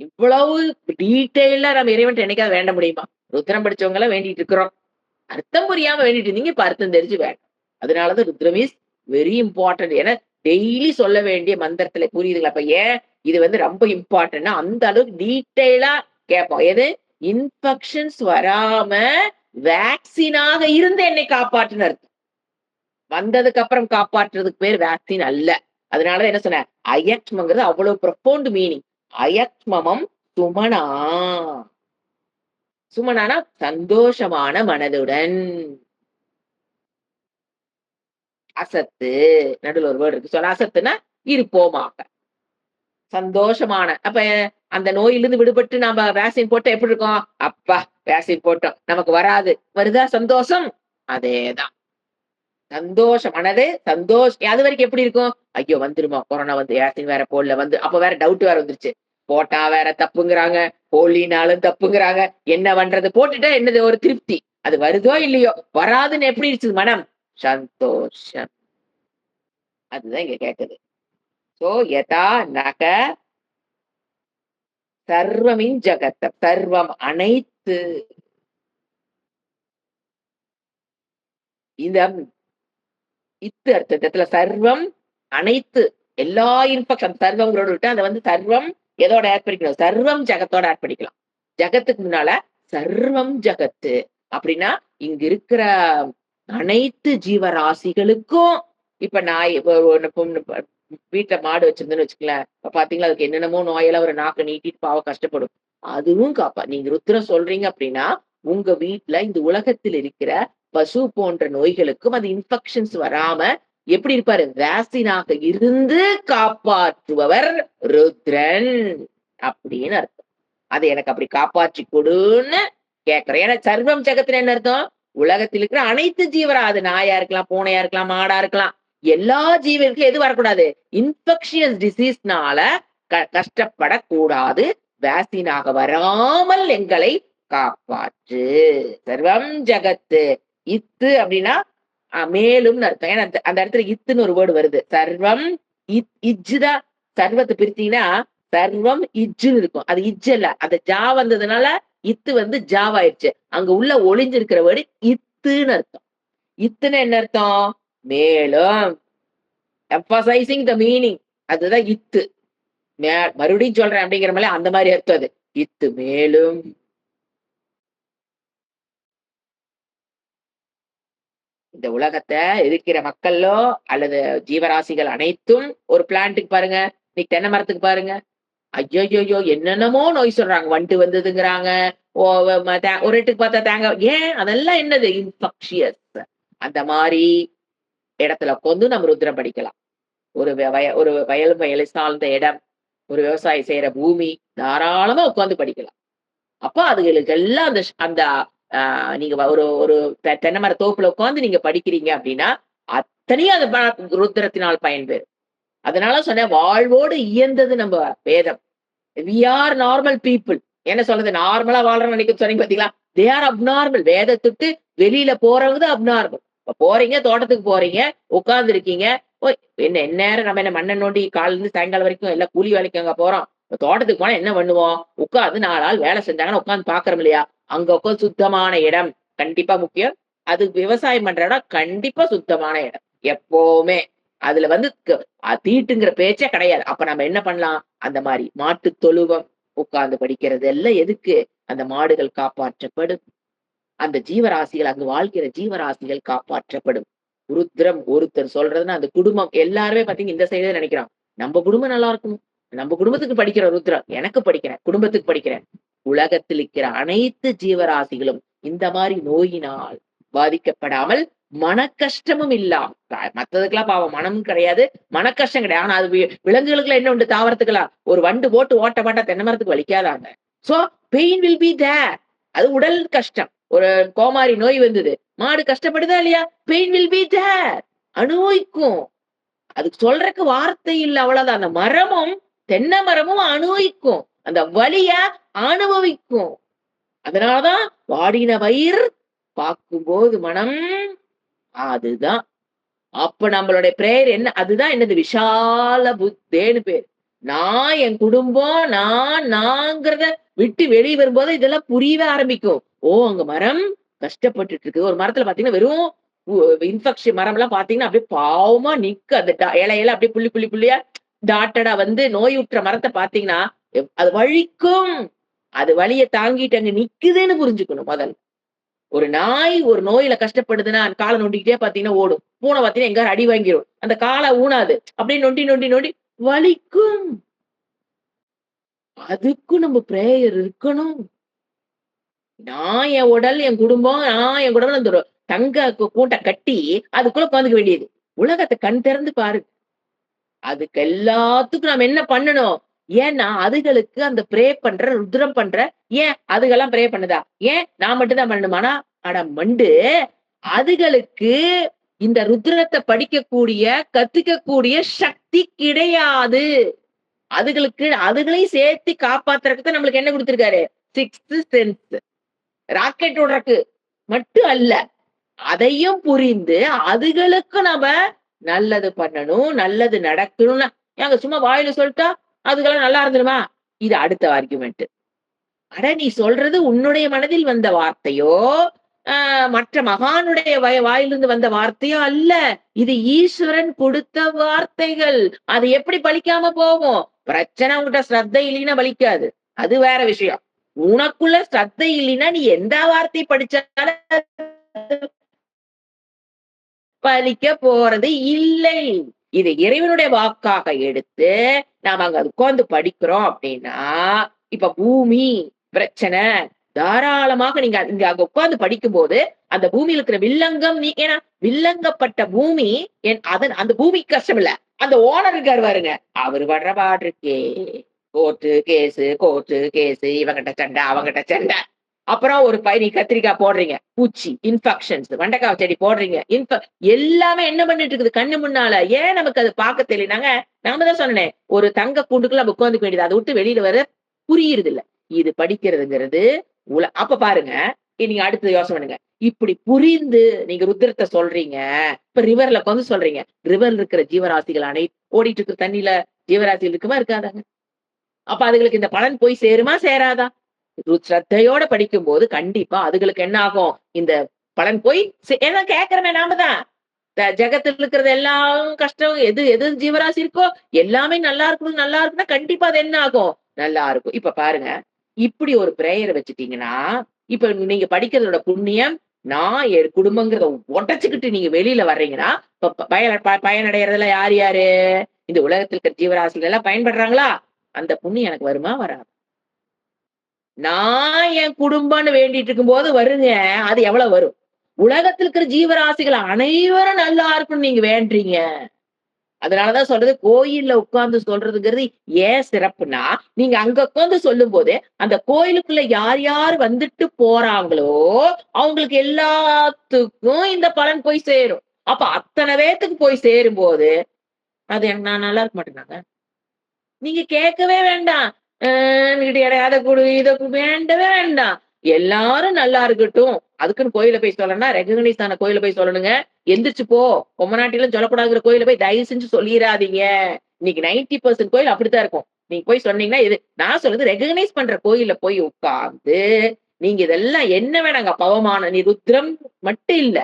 இவ்வளவு டீட்டெயிலா நம்ம இறைவன் என்னைக்காவது வேண்ட முடியுமா? ருத்ரம் படிச்சவங்க எல்லாம் வேண்டிட்டு இருக்கிறோம். அர்த்தம் புரியாம வேண்டிட்டு இருந்தீங்க. இப்ப அர்த்தம் தெரிஞ்சு வேணும். அதனாலதான் ருத்ரம் இஸ் வெரி இம்பார்ட்டன்ட். ஏன்னா டெய்லி சொல்ல வேண்டிய மந்திரத்துல புரியுதுங்களா? அப்ப ஏன் இது வந்து ரொம்ப இம்பார்ட்டன்ட்னா அந்த அளவுக்கு டீட்டெயிலா கேட்போம். எது? இன்ஃபெக்ஷன்ஸ் வராம வேக்சினாக இருந்து என்னை காப்பாற்றுன்னு அர்த்தம். வந்ததுக்கு அப்புறம் காப்பாற்றுறதுக்கு பேர் வேக்சின் அல்ல. அதனாலதான் என்ன சொன்னேன்? அயக்ஷ்மங்கிறது அவ்வளவு ப்ரொஃபவுண்ட் மீனிங். அயக்ஷ்மமம் சுமனா. சுமனானா சந்தோஷமான மனதுடன். அசத்து நடுவில் ஒரு வேர்டு இருக்கு. சொல்ல அசத்துனா இருப்போமாக. சந்தோஷமான. அப்ப அந்த நோயிலிருந்து விடுபட்டு நாம வேக்சின் போட்டா எப்படி இருக்கும்? அப்பா வேக்சின் போட்டோம். நமக்கு வராது. வருதா சந்தோஷம்? அதேதான். சந்தோஷம். மனது அது வரைக்கும் எப்படி இருக்கும்? ஐயோ வந்துருமா? கொரோனா வந்து வேக்சின் வேற போடல வந்து அப்ப வேற டவுட் வேற வந்துருச்சு. போட்டா வேற தப்புங்கிறாங்க. போடலினாலும் தப்புங்கிறாங்க. என்ன பண்றது? போட்டுட்டா என்னது? ஒரு திருப்தி. அது வருதோ இல்லையோ, வராதுன்னு எப்படி இருந்துச்சு மனம்? சந்தோஷம். அதுதான் இங்க கேக்குது. சோ யதா நக சர்வமின் ஜகத்த. சர்வம் அனைத்து. இந்த இத்து அர்த்தத்துல சர்வம் அனைத்து எல்லா இன்ஃபெக்ஷன் சர்வங்களோட விட்டு அதை வந்து சர்வம் எதோட ஆட் பண்ணிக்கணும், சர்வம் ஜகத்தோட ஆட் பண்ணிக்கலாம். ஜகத்துக்கு முன்னால சர்வம் ஜகத்து அப்படின்னா இங்க இருக்கிற அனைத்து ஜீவராசிகளுக்கும். இப்ப நான் வீட்டுல மாடு வச்சிருந்தேன்னு வச்சுக்கலேன், இப்ப பாத்தீங்களா அதுக்கு என்னென்னமோ நோயெல்லாம் ஒரு நாக்கு நீட்டிட்டு பாவம் கஷ்டப்படும். அதுவும் காப்பா நீங்க ருத்ரம் சொல்றீங்க அப்படின்னா உங்க வீட்டுல இந்த உலகத்தில் இருக்கிற பசு போன்ற நோய்களுக்கும் அது இன்ஃபெக்ஷன்ஸ் வராம எப்படி இருப்பாரு, வேக்சினாக இருந்து காப்பாற்றுபவர் ருத்ரன் அப்படின்னு அர்த்தம். அதை எனக்கு அப்படி காப்பாற்றி கொடுன்னு கேட்கிறேன். ஏன்னா சர்வம் ஜெகத்துல என்ன அர்த்தம், உலகத்தில் இருக்கிற அனைத்து ஜீவரா, அது நாயா இருக்கலாம், பூனையா இருக்கலாம், மாடா இருக்கலாம், எல்லா ஜீவனுக்கும் எது வரக்கூடாது, இன்ஃபெக்ஷியஸ் டிசீஸ்னால கஷ்டப்படக்கூடாது, வேக்சினாக வராமல் எங்களை காப்பாற்று. சர்வம் ஜகத்து. இத்து அப்படின்னா மேலும் அர்த்தம். ஏன்னா அந்த இடத்துல இத்துன்னு ஒரு வேர்டு வருது. சர்வம் இஜ்ஜுதான். சர்வத்தை பிரித்தீங்கன்னா சர்வம் இஜ்ஜுன்னு இருக்கும். அது இஜ் இல்ல, அந்த ஜா வந்ததுனால இத்து வந்து ஜாவாயிருச்சு. அங்க உள்ள ஒளிஞ்சிருக்கிற வேர்டு இத்துன்னு அர்த்தம். இத்துன்னு என்ன அர்த்தம், மேலும். எம்பசைசிங் த மீனிங், அதுதான் இத்து. மறுபடியும் சொல்றேன் அப்படிங்கிற மாதிரி அந்த மாதிரி அர்த்தம் அது. இத்து மேலும். இந்த உலகத்தை இருக்கிற மக்களோ அல்லது ஜீவராசிகள் அனைத்தும் ஒரு பிளான்ட்டுக்கு பாருங்க, இன்னைக்கு தென்னை மரத்துக்கு பாருங்க, ஐயோ என்னென்னமோ நோய் சொல்றாங்க, வண்டு வந்ததுங்கிறாங்க, ஒரு இடத்துக்கு பார்த்தா தேங்காய், ஏன் அதெல்லாம் என்னது, இன்ஃபெக்ஷியஸ். அந்த மாதிரி இடத்துல உட்காந்து நம்ம ருத்ரம் படிக்கலாம். ஒரு வயலை சார்ந்த இடம், ஒரு விவசாயம் செய்யற பூமி, தாராளமா உட்காந்து படிக்கலாம். அப்ப அதுகளுக்கு எல்லாம் அந்த நீங்க ஒரு தென்னை மர தோப்புல உட்காந்து நீங்க படிக்கிறீங்க அப்படின்னா அத்தனையும் அது ருத்ரத்தினால் பயன்பெறும். அதனால சொன்ன வாழ்வோடு இயந்தது நம்ம வேதம். We are normal people. என்ன சொல்றது, நார்மலா வாழ்றோம்னு நினைக்க சொன்னீங்க பாத்தீங்களா, தே ஆர் அப்நார்மல். வேதத்துக்கு வெளியில போறவங்க தான் அப்நார்மல். இப்ப போறீங்க, தோட்டத்துக்கு போறீங்க, உட்கார்ந்து இருக்கீங்க, என்ன நேரம் நம்ம என்ன மண்ணை நோண்டி காலில இருந்து சாயங்காலம் வரைக்கும் எல்லாம் கூலி வேலைக்கு அங்க போறோம். தோட்டத்துக்கு போனா என்ன பண்ணுவோம், உட்காந்து 4 ஆள் வேலை செஞ்சாங்கன்னு உட்காந்து பாக்குறோம் இல்லையா, அங்க உட்காந்து சுத்தமான இடம் கண்டிப்பா முக்கியம். அது விவசாயம் பண்ற இடம் கண்டிப்பா சுத்தமான இடம் எப்பவுமே. அதுல வந்து தீட்டுங்கிற பேச்சே கிடையாது. அப்ப நம்ம என்ன பண்ணலாம், அந்த மாதிரி மாட்டு தொழுவம் உட்கார்ந்து படிக்கிறது எல்லாம் எதுக்கு, அந்த மாடுகள் காப்பாற்றப்படும், அந்த ஜீவராசிகள் அங்கு வாழ்கிற ஜீவராசிகள் காப்பாற்றப்படும். ருத்ரம் ஒருத்தர் சொல்றதுன்னா அந்த குடும்பம் எல்லாருமே பாத்தீங்க இந்த சைடு நினைக்கிறோம், நம்ம குடும்பம் நல்லா இருக்கணும், நம்ம குடும்பத்துக்கு படிக்கிற ருத்ரம், எனக்கு படிக்கிறேன், குடும்பத்துக்கு படிக்கிறேன். உலகத்தில் இருக்கிற அனைத்து ஜீவராசிகளும் இந்த மாதிரி நோயினால் பாதிக்கப்படாமல் மன கஷ்டமும் இல்லாம, மத்ததுக்கெல்லாம் பாவம் மனமும் கிடையாது, மன கஷ்டம் கிடையாது. ஆனா அது விலங்குகளுக்குலாம் என்ன உண்டு, தாவரத்துக்கெல்லாம் ஒரு வண்டு போட்டு ஓட்ட பாட்டா தென்னை மரத்துக்கு வலிக்காதாங்க. So pain will be there. அது உடல் கஷ்டம். ஒரு கோமாரி நோய் வந்தது, மாடு கஷ்டப்படுதா இல்லையா, பெயின் வில் பி தேர், அனுபவிக்கும். அதுக்கு சொல்றதுக்கு வார்த்தை இல்ல, அவ்வளவுதான். அந்த மரமும் தென்னை மரமும் அனுபவிக்கும், அந்த வலிய அனுபவிக்கும். அதனாலதான் வாடின வயிறு பார்க்கும்போது மனம், அதுதான். அப்ப நம்மளுடைய பிரேயர் என்ன, அதுதான் என்னது, விஷால புத்தேன்னு பேர். நான் என் குடும்பம் நாங்கிறத விட்டு வெளியே வரும்போது இதெல்லாம் புரியவே ஆரம்பிக்கும். ஓ அங்க மரம் கஷ்டப்பட்டுட்டு இருக்கு. ஒரு மரத்துல பாத்தீங்கன்னா வெறும் இன்ஃபெக்ஷன் மரம் எல்லாம் பாத்தீங்கன்னா அப்படியே பாவமா நிக்கு, அந்த இலையில அப்படியே புள்ளி புள்ளி புள்ளியா டாட்டடா வந்து நோயுற்ற மரத்தை பாத்தீங்கன்னா அது வலிக்கும். அது வலியை தாங்கிட்டு அங்க நிக்குதுன்னு புரிஞ்சுக்கணும் முதல்ல. ஒரு நாய் ஒரு நோயில கஷ்டப்படுதுன்னா காலை நொண்டிக்கிட்டே பாத்தீங்கன்னா ஓடும். பூனை பாத்தீங்கன்னா எங்க அடி வாங்கிரும், அந்த காலை ஊனாது, அப்படியே நொண்டி நொண்டி நொண்டி வலிக்கும். அதுக்கும் நம்ம பிரேயர் இருக்கணும். நான் என் உடல் என் குடும்பம், நான் என் குடும்பம் அந்த தங்க கூட்டை கட்டி அதுக்குள்ள உட்காந்துக்க வேண்டியது. உலகத்தை கண் திறந்து பாரு. அதுக்கு எல்லாத்துக்கும் நாம என்ன பண்ணணும், ஏன்னா அதுகளுக்கு அந்த பிரே பண்ற ருத்ரம் பண்ற, ஏன் அதுகெல்லாம் பிரே பண்ணுதா, ஏன் நான் மட்டும் தான் பண்ணணுமானா, அட மண்டு, அதுகளுக்கு இந்த ருத்ரத்தை படிக்கக்கூடிய கத்துக்கக்கூடிய சக்தி கிடையாது. அதுகளுக்கு அதுகளையும் சேர்த்து காப்பாத்துறதுக்கு நம்மளுக்கு என்ன கொடுத்திருக்காரு, 6th சென்ஸ். ராக்கெட் விடுறதுக்கு மட்டும் அல்ல, அதையும் புரிந்து அதுகளுக்கு நம்ம நல்லது பண்ணணும், நல்லது நடக்கணும்னா, ஏங்க சும்மா வாயில சொல்லிட்டா அதுக்கெல்லாம் நல்லா இருந்துருமா, இது அடுத்த ஆர்குமெண்ட். அட நீ சொல்றது உன்னுடைய மனதில் வந்த வார்த்தையோ, மற்ற மகானுடைய வாயிலிருந்து வந்த வார்த்தையோ அல்ல. இது ஈஸ்வரன் கொடுத்த வார்த்தைகள். அது எப்படி பலிக்காம போகும்? பிரச்சனை உன்கிட்ட ஸ்ரத்தை இல்லைன்னா பலிக்காது. அது வேற விஷயம். உனக்குள்ள ஸ்ரத்தை இல்லைன்னா நீ எந்த வார்த்தை படிச்சாலும் பலிக்க போறது இல்லை. இது இறைவனுடைய வாக்காக எடுத்து நாம அங்க உட்கார்ந்து படிக்கிறோம் அப்படின்னா, இப்ப பூமி பிரச்சனை தாராளமாக நீங்க இங்க அங்க உட்கார்ந்து படிக்கும்போது, அந்த பூமியில இருக்கிற வில்லங்கம் ஏன்னா வில்லங்கப்பட்ட பூமி அதன் அந்த பூமிக்கு கஷ்டம் இல்ல. அந்த ஓனர் இருக்காரு பாருங்க, அவரு படுற பாடு இருக்கே. கோர்ட்டு கேஸு இவங்கிட்ட சண்டை, அவங்கிட்ட சண்டை. அப்புறம் ஒரு நீ கத்திரிக்காய் போடுறீங்க, பூச்சி, இன்ஃபெக்ஷன்ஸ், வெண்டைக்காய் செடி போடுறீங்க, எல்லாமே என்ன பண்ணிட்டு இருக்குது கண்ணு முன்னால. ஏன் நமக்கு அது பார்க்க தெரியலனாங்க, நாம தான் சொன்னேன், ஒரு தங்க கூண்டுக்குள்ள நம்ம உட்கார்ந்துக்க வேண்டியது. அதை விட்டு வெளியில வர புரியுறது இல்ல. இது படிக்கிறதுங்கிறது அப்ப பாருங்க, நீங்க அடுத்து யோசனை பண்ணுங்க. இப்படி புரிந்து நீங்க ருத்ரத்தை சொல்றீங்க. இப்ப ரிவர்ல உட்காந்து சொல்றீங்க. ரிவர்ல இருக்கிற ஜீவராசிகள் ஓடிட்டு இருக்கிற தண்ணியில ஜீவராசிகள் இருக்குமா இருக்காதாங்க? அப்ப அதுகளுக்கு இந்த பலன் போய் சேருமா சேராதா? ஸ்ரத்தையோட படிக்கும் போது கண்டிப்பா அதுகளுக்கு என்ன ஆகும்? இந்த பலன் போய் ஏன்னா கேட்கிறமே நாம தான். ஜெகத்துல இருக்கிறது எல்லாம் கஷ்டம் எது எது ஜீவராசி இருக்கோ எல்லாமே நல்லா இருக்கணும் நல்லா இருக்குன்னா கண்டிப்பா அது என்ன ஆகும்? நல்லா இருக்கும். இப்ப பாருங்க, இப்படி ஒரு பிரேயரை வச்சுட்டீங்கன்னா, இப்ப நீங்க படிக்கிறதோட புண்ணியம், நான் என் குடும்பங்கிறத உடைச்சுக்கிட்டு நீங்க வெளியில வர்றீங்கன்னா, இப்ப பயனடைறதுல யார் யாரு? இந்த உலகத்தில் இருக்கிற ஜீவராசிகள் எல்லாம் பயன்படுறாங்களா? அந்த புண்ணியம் எனக்கு வருமா வராது? நான் என் குடும்பம்னு வேண்டிட்டு இருக்கும்போது வருங்க. அது எவ்வளவு வரும்? உலகத்துல இருக்கிற ஜீவராசிகள் அனைவரும் நல்லா இருக்கும்னு நீங்க வேண்டீங்க. அதனாலதான் சொல்றது, கோயில்ல உட்கார்ந்து சொல்றதுங்கிறது ஏன் சிறப்புன்னா, நீங்க அங்க உட்கார்ந்து சொல்லும் போது, அந்த கோயிலுக்குள்ள யார் யார் வந்துட்டு போறாங்களோ, அவங்களுக்கு எல்லாத்துக்கும் இந்த பலன் போய் சேரும். அப்ப அத்தனை பேத்துக்கு போய் சேரும்போது, அது நான் நல்லா இருக்க மாட்டேனாங்க? நீங்க கேட்கவே வேண்டாம். அத குடு, இத வேண்டவே வேண்டாம். எல்லாரும் நல்லா இருக்கட்டும். அதுக்குன்னு கோயில போய் சொல்லணும்னா, ரெகக்னைஸ் ஆன கோயில போய் சொல்லணுங்க. எந்திரிச்சு போ. பொம்மனாட்டிலாம் சொல்லக்கூடாதுங்கிற கோயில போய் தயவு செஞ்சு சொல்லிராதீங்க. இன்னைக்கு 90% கோயில் அப்படித்தான் இருக்கும். நீங்க போய் சொன்னீங்கன்னா, நான் சொல்றது ரெகக்னைஸ் பண்ற கோயில்ல போய் உட்கார்ந்து, நீங்க இதெல்லாம் என்ன வேணாங்க பவமான நீ ருத்ரம் மட்டும் இல்ல.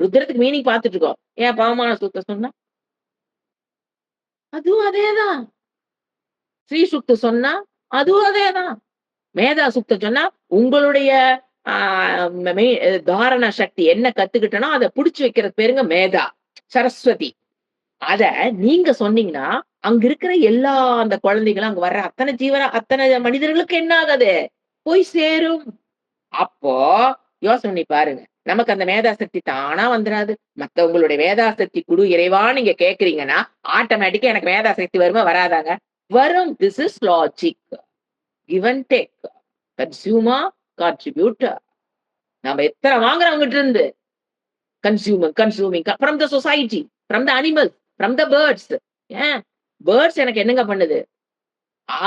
ருத்ரத்துக்கு மீனிங் பார்த்துட்டு இருக்கோம். ஏன் பவமான சூத்திரம் சொன்னா? அதுவும் அதேதான். ஸ்ரீ சுக்த சொன்னா, அதுவும் அதேதான். மேதா சுக்தம் சொன்னா, உங்களுடைய ஆ தாரண சக்தி என்ன கத்துக்கிட்டனோ, அத புடிச்சு வைக்கிறது பேருங்க மேதா. சரஸ்வதி. அத நீங்க சொன்னீங்கன்னா, அங்க இருக்கிற எல்லா அந்த குழந்தைகளும், அங்க வர்ற அத்தனை மனிதர்களுக்கு என்ன ஆகாது? போய் சேரும். அப்போ யோசனை பண்ணி பாருங்க. நமக்கு அந்த மேதா சக்தி தானா வந்துராது. மத்தவங்களுடைய மேதா சக்தி குடு இறைவான்னு நீங்க கேட்கிறீங்கன்னா, ஆட்டோமேட்டிக்கா எனக்கு மேதா சக்தி வருமா வராதாங்க? வரும். This is logic. Give and take. Consumer, contributor. நாம எத்தனை வாங்குறோம் அவங்ககிட்ட இருந்து? Consuming from the society, from the animals, from the birds. ஏன் பேர்ட்ஸ் எனக்கு என்னங்க பண்ணுது?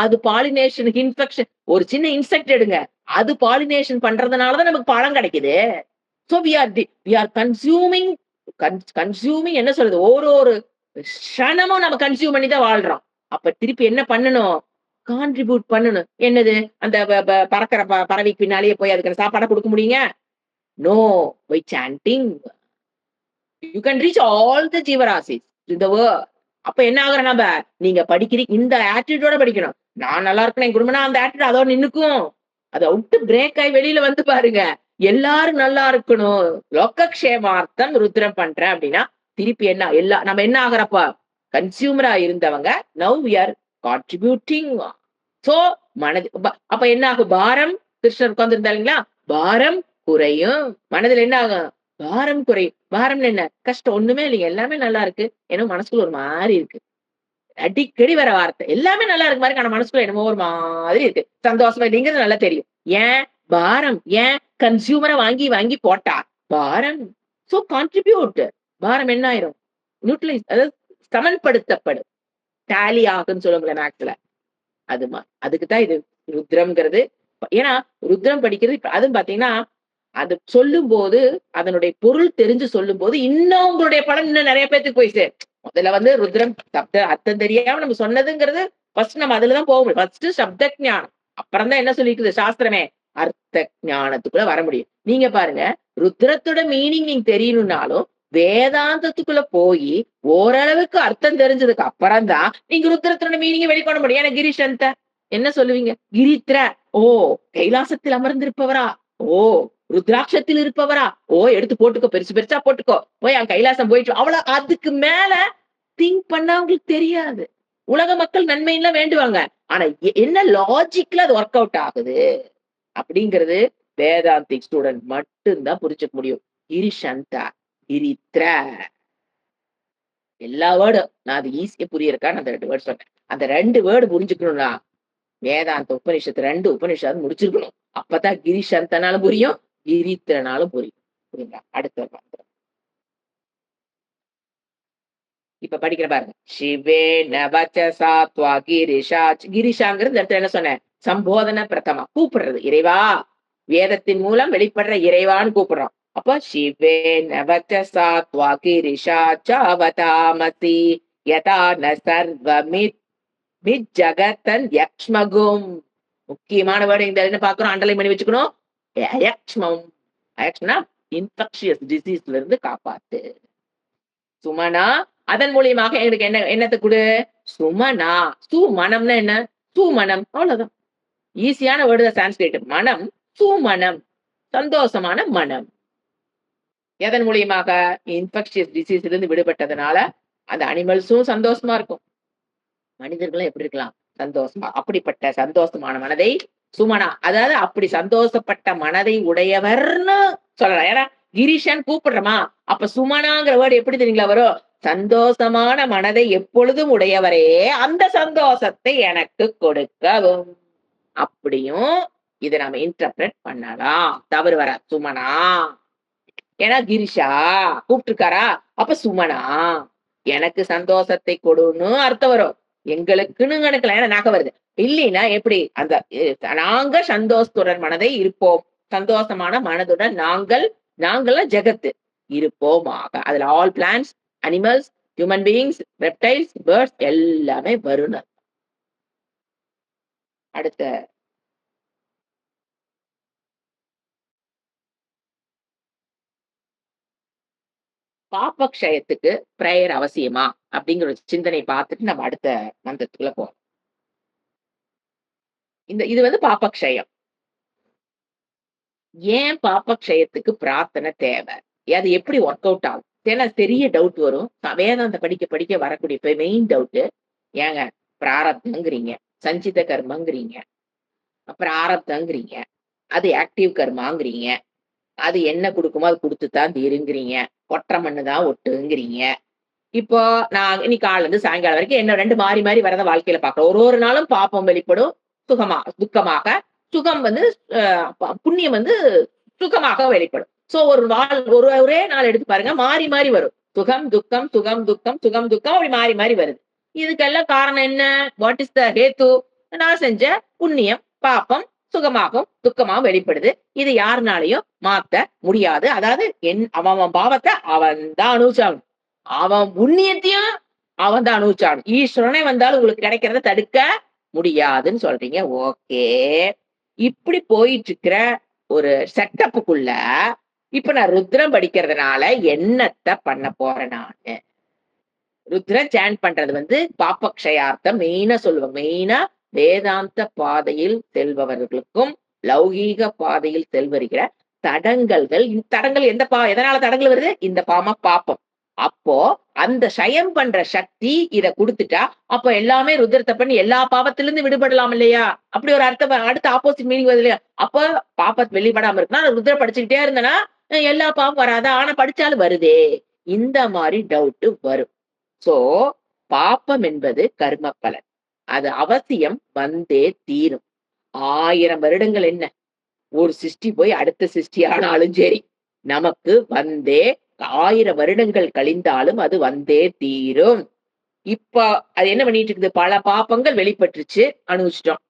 அது பாலினேஷன் இன்ஃபெக்ஷன் ஒரு சின்ன இன்செக்ட் எடுங்க. அது பாலினேஷன் பண்றதுனால தான் நமக்கு பழம் கிடைக்குது. So we are consuming consuming என்ன சொல்றது? ஒரு க்ஷணமும் நம்ம கன்சியூம் பண்ணி தான் வாழ்றோம். அப்ப திருப்பி என்ன பண்ணணும்? கான்ட்ரிபியூட் பண்ணணும். என்னது? அந்த பறக்கிற பறவைக்கு பின்னாலேயே போய் அதுக்கு சாப்பாட குடுக்க முடியுங்க? No. By sanding you can reach all the ஜீவராசிஸ் இன் த வேர்ல்ட். அப்ப என்ன ஆகுறோம் நம்ம? நீங்க படிக்கிறீங்க இந்த ஆட்டிடியூடோட படிக்கணும். நான் நல்லா இருக்கணும், என் குடும்பம்னா அந்த ஆட்டிடியூட் அதோட நின்னுக்கும். அத விட்டு பிரேக் ஆகி வெளியில வந்து பாருங்க. எல்லாரும் நல்லா இருக்கணும். லோகக்ஷேமார்த்தம் ருத்ரம் பண்றேன் அப்படின்னா, திருப்பி நம்ம என்ன ஆகுறப்ப? கன்சியூமரா இருந்தவங்க now we are contributing. So அப்ப என்ன ஆகும்? பாரம் கிருஷ்ணர் உட்கார்ந்து இருந்தா இல்லைங்களா? பாரம் குறையும். மனதில் என்ன ஆகும்? பாரம் குறையும். பாரம்னு என்ன? கஷ்டம் ஒண்ணுமே இல்லைங்க. எல்லாமே நல்லா இருக்கு. ஏன்னா மனசுக்குள்ள ஒரு மாரி இருக்கு. அடிக்கடி வர வார்த்தை. எல்லாமே நல்லா இருக்கு பாருங்க. ஆனா மனசுக்குள்ள என்னமோ ஒரு மாதிரி இருக்கு. சந்தோஷமா இல்லைங்கிறது நல்லா தெரியும். ஏன்? பாரம். ஏன்? கன்சியூமரா வாங்கி வாங்கி போட்டா பாரம். So contribute. பாரம் என்ன ஆயிரும்? நியூட்ரலைஸ், அதாவது சமன்படுத்தப்படும். டேலி ஆகுன்னு சொல்லுவாங்களே மேக்ஸ்ல. அதுக்கு தான் இது ருத்ரம்ங்கிறது. ஏன்னா ருத்ரம் படிக்கிறது அதுவும் பாத்தீங்கன்னா, அது சொல்லும்போது அதனுடைய பொருள் தெரிஞ்சு சொல்லும்போது இன்னும் உங்களுடைய பலன் இன்னும் நிறைய பேத்துக்கு போய் முதல்ல வந்து ருத்ரம் சப்த அர்த்தம் தெரியாம நம்ம சொன்னதுங்கிறது ஃபர்ஸ்ட் நம்ம அதுலதான் போக முடியும். ஃபர்ஸ்ட் சப்த ஞானம். அப்புறம் தான் என்ன சொல்லிருக்குது சாஸ்திரமே? அர்த்த ஞானத்துக்குள்ள வர முடியும். நீங்க பாருங்க, ருத்ரத்தோட மீனிங் நீங்க தெரியணும்னாலும் வேதாந்தத்துக்குள்ள போய் ஓரளவுக்கு அர்த்தம் தெரிஞ்சதுக்கு அப்புறம் தான் நீங்க ருத்ரத்தோட மீனிங்க வெளிக்கொணர முடியும். ஏன்னா கிரிசந்த என்ன சொல்லுவீங்க? கிரித்ர, ஓ கைலாசத்தில் அமர்ந்திருப்பவரா, ஓ ருத்ராட்சத்தில் இருப்பவரா, ஓ எடுத்து போட்டுக்கோ, பெருசு பெருசா போட்டுக்கோ, போய் அங்க கைலாசம் போயிட்டு வா. அவ்வளவு, அதுக்கு மேல திங்க் பண்ணா உங்களுக்கு தெரியாது. உலக மக்கள் நன்மைலாம் வேண்டுவாங்க. ஆனா என்ன லாஜிக்ல அது ஒர்க் அவுட் ஆகுது அப்படிங்கிறது வேதாந்திக் ஸ்டூடெண்ட் மட்டும்தான் புரிஞ்சுக்க முடியும். கிரிசந்தா, கிரித்ர, எல்லா வேர்டும் நான் அது ஈஸியா புரியறதுக்காக அந்த 2 வேர்ட் சொன்னேன். அந்த 2 வேர்டு புரிஞ்சுக்கணும்னா வேதாந்த உபனிஷத்து 2 உபனிஷத்து முடிச்சிருக்கணும். அப்பதான் கிரிசந்தனாலும் புரியும், கிரித்ரனாலும் புரியும். புரியுங்களா? அடுத்த மந்திரம். இப்ப படிக்கிற பாருங்க. சிவே நவச்சசா த்வா கிரிஷா. கிரிஷாங்கிறது இந்த இடத்துல என்ன சொன்னேன்? சம்போதன பிரதமா, கூப்பிடுறது. இறைவா, வேதத்தின் மூலம் வெளிப்படுற இறைவான்னு கூப்பிடுறோம். அப்ப சிவே நவச்சசா த்வா கிரிஷா சாவதாமசி யதா ந சர்வமித் மித் ஜகத்தன் யக்ஷ்மகும். முக்கியமான வேர்டு இந்த என்ன பாக்குறோம், அண்டர்லைன் பண்ணி வச்சுக்கணும். அயக்ஷ்மம். அயக்ஷ்மனா இன்ஃபெக்ஷியஸ் டிசீஸ்ல இருந்து காப்பாத்து. சுமனா, அதன் மூலியமாக எங்களுக்கு என்ன என்னத்த குடு? சுமனா. சுமனம்னா என்ன? சுமனம், அவ்வளவுதான். ஈஸியான வேர்டு தான் சான்ஸ்கிரிட். மனம், சுமனம், சந்தோஷமான மனம். எதன் மூலியமாக? இன்ஃபெக்ஷியஸ் டிசீஸ்ல இருந்து விடுபட்டதுனால அந்த அனிமல்ஸும் சந்தோஷமா இருக்கும். மனிதர்களும் எப்படி இருக்கலாம்? சந்தோஷமா. அப்படிப்பட்ட சந்தோஷமான மனதை சுமனா, அதாவது அப்படி சந்தோஷப்பட்ட மனதை உடையவர்னு சொல்லலாம். ஏன்னா கிரீஷன் கூப்பிடுறோமா, அப்ப சுமனாங்கிற வேர்டு எப்படி தெரியுங்களா வரும்? சந்தோஷமான மனதை எப்பொழுதும் உடையவரே அந்த சந்தோஷத்தை எனக்கு கொடுக்கவும். அப்படியும் இதை நம்ம இன்டர்பிரட் பண்ணலாம். தவறு வர சுமனா. ஏன்னா கிரிஷா கூப்பிட்டுருக்காரா, அப்ப சுமனா எனக்கு சந்தோஷத்தை கொடுன்னு அர்த்தம் வரும். எங்களுக்குன்னு நினைக்கலாம், ஏன்னா நாக்க வருது. இல்லைன்னா எப்படி அந்த நாங்க சந்தோஷத்துடன் மனதை இருப்போம், சந்தோஷமான மனதுடன் நாங்கள், நாங்கள ஜெகத்து இருப்போமாக. அதுல all plants, animals, human beings, reptiles, birds எல்லாமே வரும். அடுத்த பாப்பக்ஷயத்துக்கு பிரேயர் அவசியமா அப்படிங்கிற ஒரு சிந்தனை பார்த்துட்டு நம்ம அடுத்த மந்திரத்துக்குள்ள போறோம். இது வந்து பாப்பக்ஷயம். ஏன் பாப்பக்ஷயத்துக்கு பிரார்த்தனை தேவை? அது எப்படி ஒர்க் அவுட் ஆகும்? ஏன்னா பெரிய டவுட் வரும். வேதாந்த படிக்க படிக்க வரக்கூடிய மெயின் டவுட், ஏங்க பிராரப்தங்கிறீங்க, சஞ்சித கர்மங்கிறீங்க, பிராரப்தங்கிறீங்க, அது ஆக்டிவ் கர்மாங்கிறீங்க, அது என்ன கொடுக்குமோ அது கொடுத்துத்தான் தீருங்கிறீங்க, ஒற்றை மண்ணுதான் ஒட்டுங்கிறீங்க. இப்போ நான் இன்னைக்கு காலைல இருந்து சாயங்காலம் வரைக்கும் என்ன 2 மாறி மாறி வரத வாழ்க்கையில பாக்குறோம். ஒரு நாளும் பாப்பம் வெளிப்படும் சுகமா, துக்கமாக. சுகம் வந்து புண்ணியம் வந்து சுகமாக வெளிப்படும். சோ ஒரே நாள் எடுத்து பாருங்க, மாறி மாறி வரும். சுகம் துக்கம், சுகம் துக்கம், சுகம் துக்கம், அப்படி மாறி மாறி வருது. இதுக்கெல்லாம் காரணம் என்ன? வாட் இஸ் த ஹேத்து? நான் செஞ்ச புண்ணியம் பாப்பம் சுகமாகவும் துக்கமாகவும் வெளிப்படுது. இது யாருனாலையும் மாத்த முடியாது. அதாவது அவன் பாவத்தை அவன் தான் அனுபவிச்சாகணும். அவன் புண்ணியத்தையும் அவன் தான் அனுபவிச்சாகணும். ஈஸ்வரனே வந்தாலும் உங்களுக்கு கிடைக்கிறத தடுக்க முடியாதுன்னு சொல்றீங்க. ஓகே, இப்படி போயிட்டு இருக்கிற ஒரு செட்டப்புக்குள்ள இப்ப நான் ருத்ரம் படிக்கிறதுனால என்னத்த பண்ண போறேன் நானு? ருத்ரம் சாண்ட் பண்றது வந்து பாப்பக்ஷயார்த்தம் மெயினா சொல்லுவாங்க. மெயினா வேதாந்த பாதையில் செல்பவர்களுக்கும் லௌகீக பாதையில் செல்வருகிற தடங்கல்கள். தடங்கள் எதனால தடங்கள் வருது? இந்த பாப்பம். அப்போ அந்த சயம் பண்ற சக்தி இத குடுத்துட்டா, அப்ப எல்லாமே ருத்ரத்தை பண்ணி எல்லா பாவத்திலிருந்து விடுபடலாம் இல்லையா? அப்படி ஒரு அர்த்தம். அடுத்த ஆப்போசிட் மீனிங் வருது இல்லையா? அப்ப பாப்பத் வெளிப்படாம இருக்குன்னா ருத்ர படிச்சுக்கிட்டே இருந்தனா எல்லா பாவம் வராதா? ஆனா படிச்சாலும் வருதே. இந்த மாதிரி டவுட் வரும். சோ பாப்பம் என்பது கர்ம பலன். அது அவசியம் வந்தே தீரும். 1000 வருடங்கள் என்ன, ஒரு சிருஷ்டி போய் அடுத்த சிருஷ்டி ஆனாலும் சரி, நமக்கு வந்தே 1000 வருடங்கள் கழிந்தாலும் அது வந்தே தீரும். இப்ப அது என்ன பண்ணிட்டு இருக்குது? பல பாப்பங்கள் வெளிப்பட்டுருச்சு, அனுபவிச்சிட்டோம்.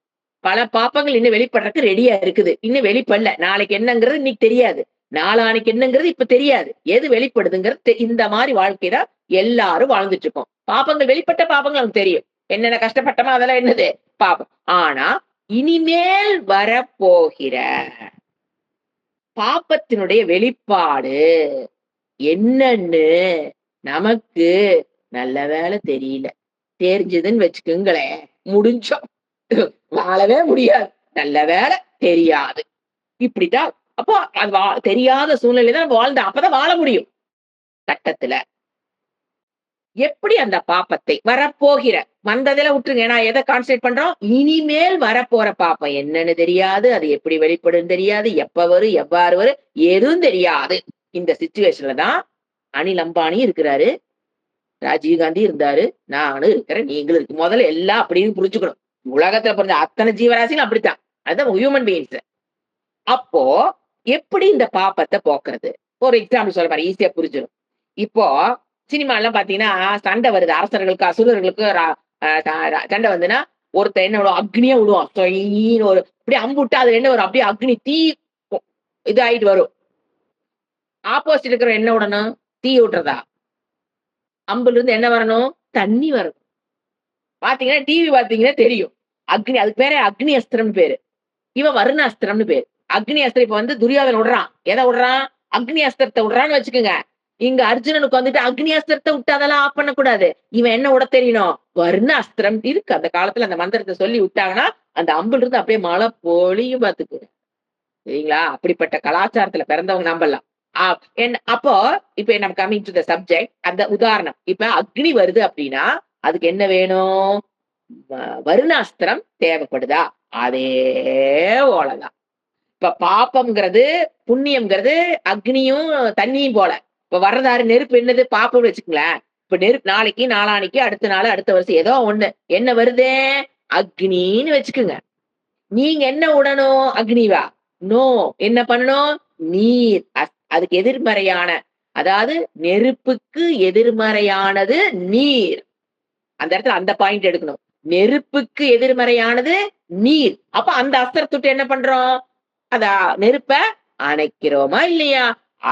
பல பாப்பங்கள் இன்னும் வெளிப்படுறதுக்கு ரெடியா இருக்குது, இன்னும் வெளிப்படல. நாளைக்கு என்னங்கிறது இன்னைக்கு தெரியாது, நாளானைக்கு என்னங்கிறது இப்ப தெரியாது. எது வெளிப்படுதுங்கிறது இந்த மாதிரி வாழ்க்கைதான் எல்லாரும் வாழ்ந்துட்டு இருக்கோம். பாப்பங்கள் வெளிப்பட்ட பாப்பங்கள் நமக்கு தெரியும். என்னென்ன கஷ்டப்பட்டோமோ அதெல்லாம் என்னது? பாப்பம். ஆனா இனிமேல் வரப்போகிற பாப்பத்தினுடைய வெளிப்பாடு என்னன்னு நமக்கு நல்ல வேளை தெரியல. தெரிஞ்சதுன்னு வச்சுக்கோங்களேன், முடிஞ்சோம். வாழவே முடியாது. நல்ல வேளை தெரியாது. இப்படித்தான். அப்போ அது தெரியாத சூழ்நிலையில தான் வாழ்ந்தா அப்பதான் வாழ முடியும். கட்டத்துல. எப்படி அந்த பாப்பத்தை வரப்போகிற வந்ததுல விட்டுருங்க. ஏன்னா எதை கான்சென்ட்ரேட் பண்றோம்? இனிமேல் வரப்போற பாப்பம் என்னன்னு தெரியாது. அது எப்படி வெளிப்படுன்னு தெரியாது. எப்ப வரும், எவ்வாறு வரும், எதுவும் தெரியாது. இந்த சிச்சுவேஷன்ல தான் அனில் அம்பானி இருக்கிறாரு. ராஜீவ்காந்தி இருந்தாரு. நானும் இருக்கிறேன். நீங்களும் இருக்கு. முதல்ல எல்லாம் அப்படின்னு புரிஞ்சுக்கணும். உலகத்துல பிறந்த அத்தனை ஜீவராசிகளும் அப்படித்தான். அதுதான் ஹியூமன் பீயிங்ஸ். அப்போ எப்படி இந்த பாப்பத்தை போக்குறது? ஒரு எக்ஸாம்பிள் சொல்ல பாரு, ஈஸியா புரிஞ்சிடும். இப்போ சினிமா எல்லாம் பாத்தீங்கன்னா சண்டை வருது. அரசர்களுக்கு அசுரர்களுக்கு சண்டை வந்துன்னா ஒருத்தர் என்ன விடுவோம், அக்னியா விடுவான். ஒரு அப்படியே அம்பு விட்டா அதுல என்ன வரும், அப்படியே அக்னி தீ இது ஆயிட்டு வரும். ஆப்போசிட் இருக்கிற என்ன விடணும், தீ விட்டுறதா? அம்புல இருந்து என்ன வரணும், தண்ணி வரணும். பாத்தீங்கன்னா டிவி பாத்தீங்கன்னா தெரியும். அக்னி, அதுக்கு பேரு அக்னி அஸ்திரம்னு பேரு. இவன் வருண அஸ்திரம்னு பேரு. அக்னி அஸ்திரம் இப்ப வந்து துரியோதனன் விடுறான். எதை விடுறான்? அக்னி அஸ்திரத்தை விடுறான்னு வச்சுக்கோங்க. இங்க அர்ஜுனனுக்கு வந்துட்டு அக்னி அஸ்திரத்தை விட்டு அதெல்லாம் ஆஃப் பண்ணக்கூடாது. இவன் என்ன விட தெரியணும், வருண அஸ்திரம் இருக்கு. அந்த காலத்துல அந்த மந்திரத்தை சொல்லி விட்டாங்கன்னா அந்த அம்புல இருந்து அப்படியே மழை பொழியும் பாத்துக்கு. சரிங்களா? அப்படிப்பட்ட கலாச்சாரத்துல பிறந்தவங்க நம்பலாம். அப்போ இப்ப நம்ம கமிங் டு த சப்ஜெக்ட், அந்த உதாரணம். இப்ப அக்னி வருது அப்படின்னா அதுக்கு என்ன வேணும், வருணாஸ்திரம் தேவைப்படுதா? அதே போலதான் இப்ப பாப்பம்ங்கிறது புண்ணியம்ங்கிறது அக்னியும் தண்ணியும் போல. இப்ப வர்றதாரு நெருப்பு என்னது, பாப்பம் வச்சுக்கங்களேன். இப்ப நெருப்பு நாளைக்கு நாளானைக்கு அடுத்த நாள் அடுத்த வருஷம் ஏதோ ஒண்ணு என்ன வருதே, அக்னின்னு வச்சுக்குங்க. நீங்க என்ன உடனும், அக்னிவா? நோ. என்ன பண்ணணும், நீர். அதுக்கு எதிர்மறையான, அதாவது நெருப்புக்கு எதிர்மறையானது நீர். அந்த இடத்துல அந்த பாயிண்ட் எடுக்கணும். நெருப்புக்கு எதிர்மறையானது நீர். அப்ப அந்த அஸ்திரத்துட்டு என்ன பண்றோம், அத நெருப்ப அணைக்கிறோமா இல்லையா?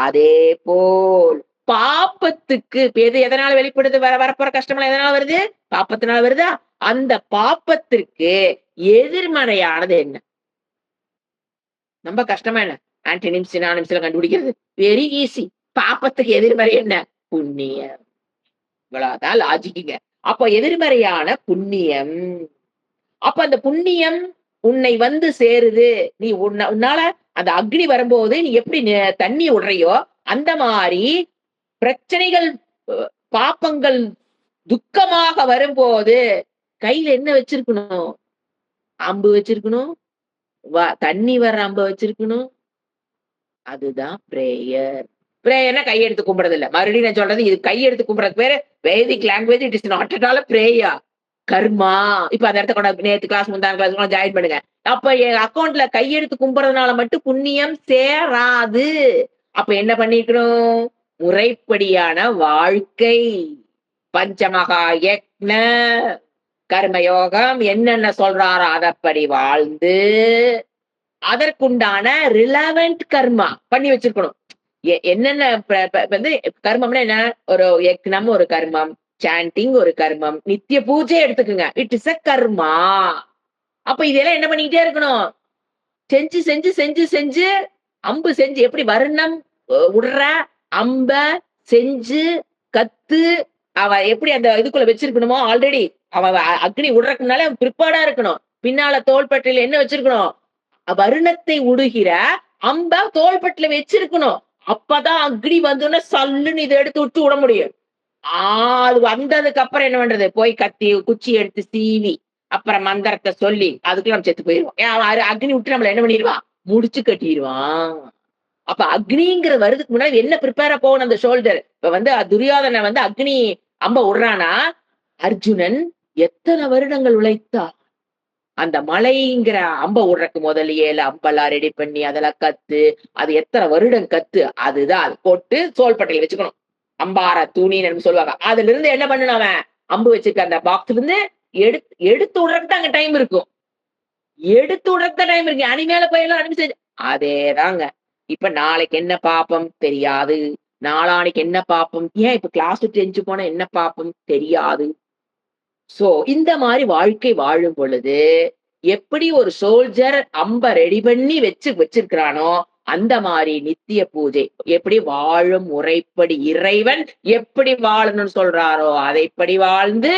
அதே போல் பாப்பத்துக்கு எது எதனால வெளிப்படுது, வரப்போற கஷ்டமெல்லாம் எதனால வருது, பாப்பத்தினால வருதா? அந்த பாப்பத்திற்கு எதிர்மறையானது என்ன? ரொம்ப கஷ்டமா என்ன? ஆன்டினிம்ஸ் சினானிம்ஸ்ல கண்டுபிடிக்கிறது வெரி ஈஸி. பாப்பத்துக்கு எதிர்மறை என்ன, புண்ணியம். இவ்வளவுதான் லாஜிக்குங்க. அப்ப எதிர்மறையான புண்ணியம். அப்ப அந்த புண்ணியம் உன்னை வந்து சேருது. நீ உன்னால அந்த அக்னி வரும்போது நீ எப்படி தண்ணி விடுறையோ அந்த மாதிரி பிரச்சனைகள், பாப்பங்கள் துக்கமாக வரும்போது கையில என்ன வச்சிருக்கணும், அம்பு வச்சிருக்கணும். தண்ணி வர்ற அம்பு வச்சிருக்கணும். அதுதான் பிரேயர். பிரேயர்னா கையெடுத்து கும்பிடுறது இல்ல. மறுபடியும் நான் சொல்றது, இது கையெடுத்து கும்பிடுறது பேரு Vedic language. It is not at all prayer. Karma. இப்ப அந்த இடத்த கொண்டு நேத்து கிளாஸ் முந்தான கிளாஸ் ஜாயின் பண்ணுங்க. அப்ப என் அக்கௌண்ட்ல கையெடுத்து கும்பிடுறதுனால மட்டும் புண்ணியம் சேராது. அப்ப என்ன பண்ணிக்கணும், முறைப்படியான வாழ்க்கை, பஞ்சமகா யக்ஞ கர்மயோகம் என்னென்ன சொல்றாரோ அதப்படி வாழ்ந்து அதற்குண்டான ரிலவெண்ட் கர்மா பண்ணி வச்சிருக்கணும். என்னென்ன வந்து கர்மம்னா என்ன, ஒரு யக்னம் ஒரு கர்மம், சாண்டிங் ஒரு கர்மம், நித்திய பூஜை எடுத்துக்குங்க. இட் இஸ் அ கர்மா. அப்ப இதெல்லாம் என்ன பண்ணிக்கிட்டே இருக்கணும், செஞ்சு செஞ்சு செஞ்சு செஞ்சு அம்பு செஞ்சு எப்படி வருணம் விடுற அம்ப செஞ்சு கத்து அவ எப்படி அந்த இதுக்குள்ள வச்சிருக்கணுமோ, ஆல்ரெடி அவ அக்னி விடுறதுக்குனால பிற்பாடா இருக்கணும். பின்னால தோள்பட்டையில என்ன வச்சிருக்கணும், வருணத்தை உடுகிற அம்ப தோள்பட்டில வச்சிருக்கணும். அப்பதான் அக்னி வந்தோடனே சல்லுன்னு இதை எடுத்து விட்டு விட முடியும். அது வந்ததுக்கு அப்புறம் என்ன பண்றது, போய் கத்தி குச்சி எடுத்து சீவி அப்புறம் மந்திரத்தை சொல்லி அதுக்குள்ள நம்ம செத்து போயிருவோம். அக்னி விட்டு நம்மள என்ன பண்ணிடுவான், முடிச்சு கட்டிடுவான். அப்ப அக்னிங்கிற வருதுக்கு முன்னாடி என்ன ப்ரிப்பேரா போகணும், அந்த ஷோல்டர். இப்ப வந்து துரியோதனை வந்து அக்னி அம்ப விடுறானா, அர்ஜுனன் எத்தனை வருடங்கள் உழைத்தா அந்த மலைங்கிற அம்ப விடுறக்கு முதல்லயே அம்பெல்லாம் ரெடி பண்ணி அதெல்லாம் கத்து, அது எத்தனை வருடம் கத்து, அதுதான் அது போட்டு சோல்பட்டையில வச்சுக்கணும். அம்பார துணின்னு சொல்லுவாங்க. அதுல இருந்து என்ன பண்ணணும், அவன் அம்பு வச்சிருக்க அந்த பாக்ஸ்ல இருந்து எடுத்து விடுறதுக்கு அங்க டைம் இருக்கும். எடுத்து விடுறதுக்கு டைம் இருக்கு. அனிமேல போயெல்லாம் அனுப்பி செஞ்சு அதேதாங்க. இப்ப நாளைக்கு என்ன பாப்பம் தெரியாது, நாளானைக்கு என்ன பாப்பம், ஏன் இப்ப கிளாஸ் தெரிஞ்சு போனா என்ன பாப்பம் தெரியாது. சோ இந்த மாதிரி வாழ்க்கை வாழும் பொழுது எப்படி ஒரு சோல்ஜர் அம்ப ரெடி பண்ணி வச்சிருக்கிறானோ அந்த மாதிரி நித்திய பூஜை. எப்படி வாழும் முறைப்படி இறைவன் எப்படி வாழணும்னு சொல்றாரோ அதைப்படி வாழ்ந்து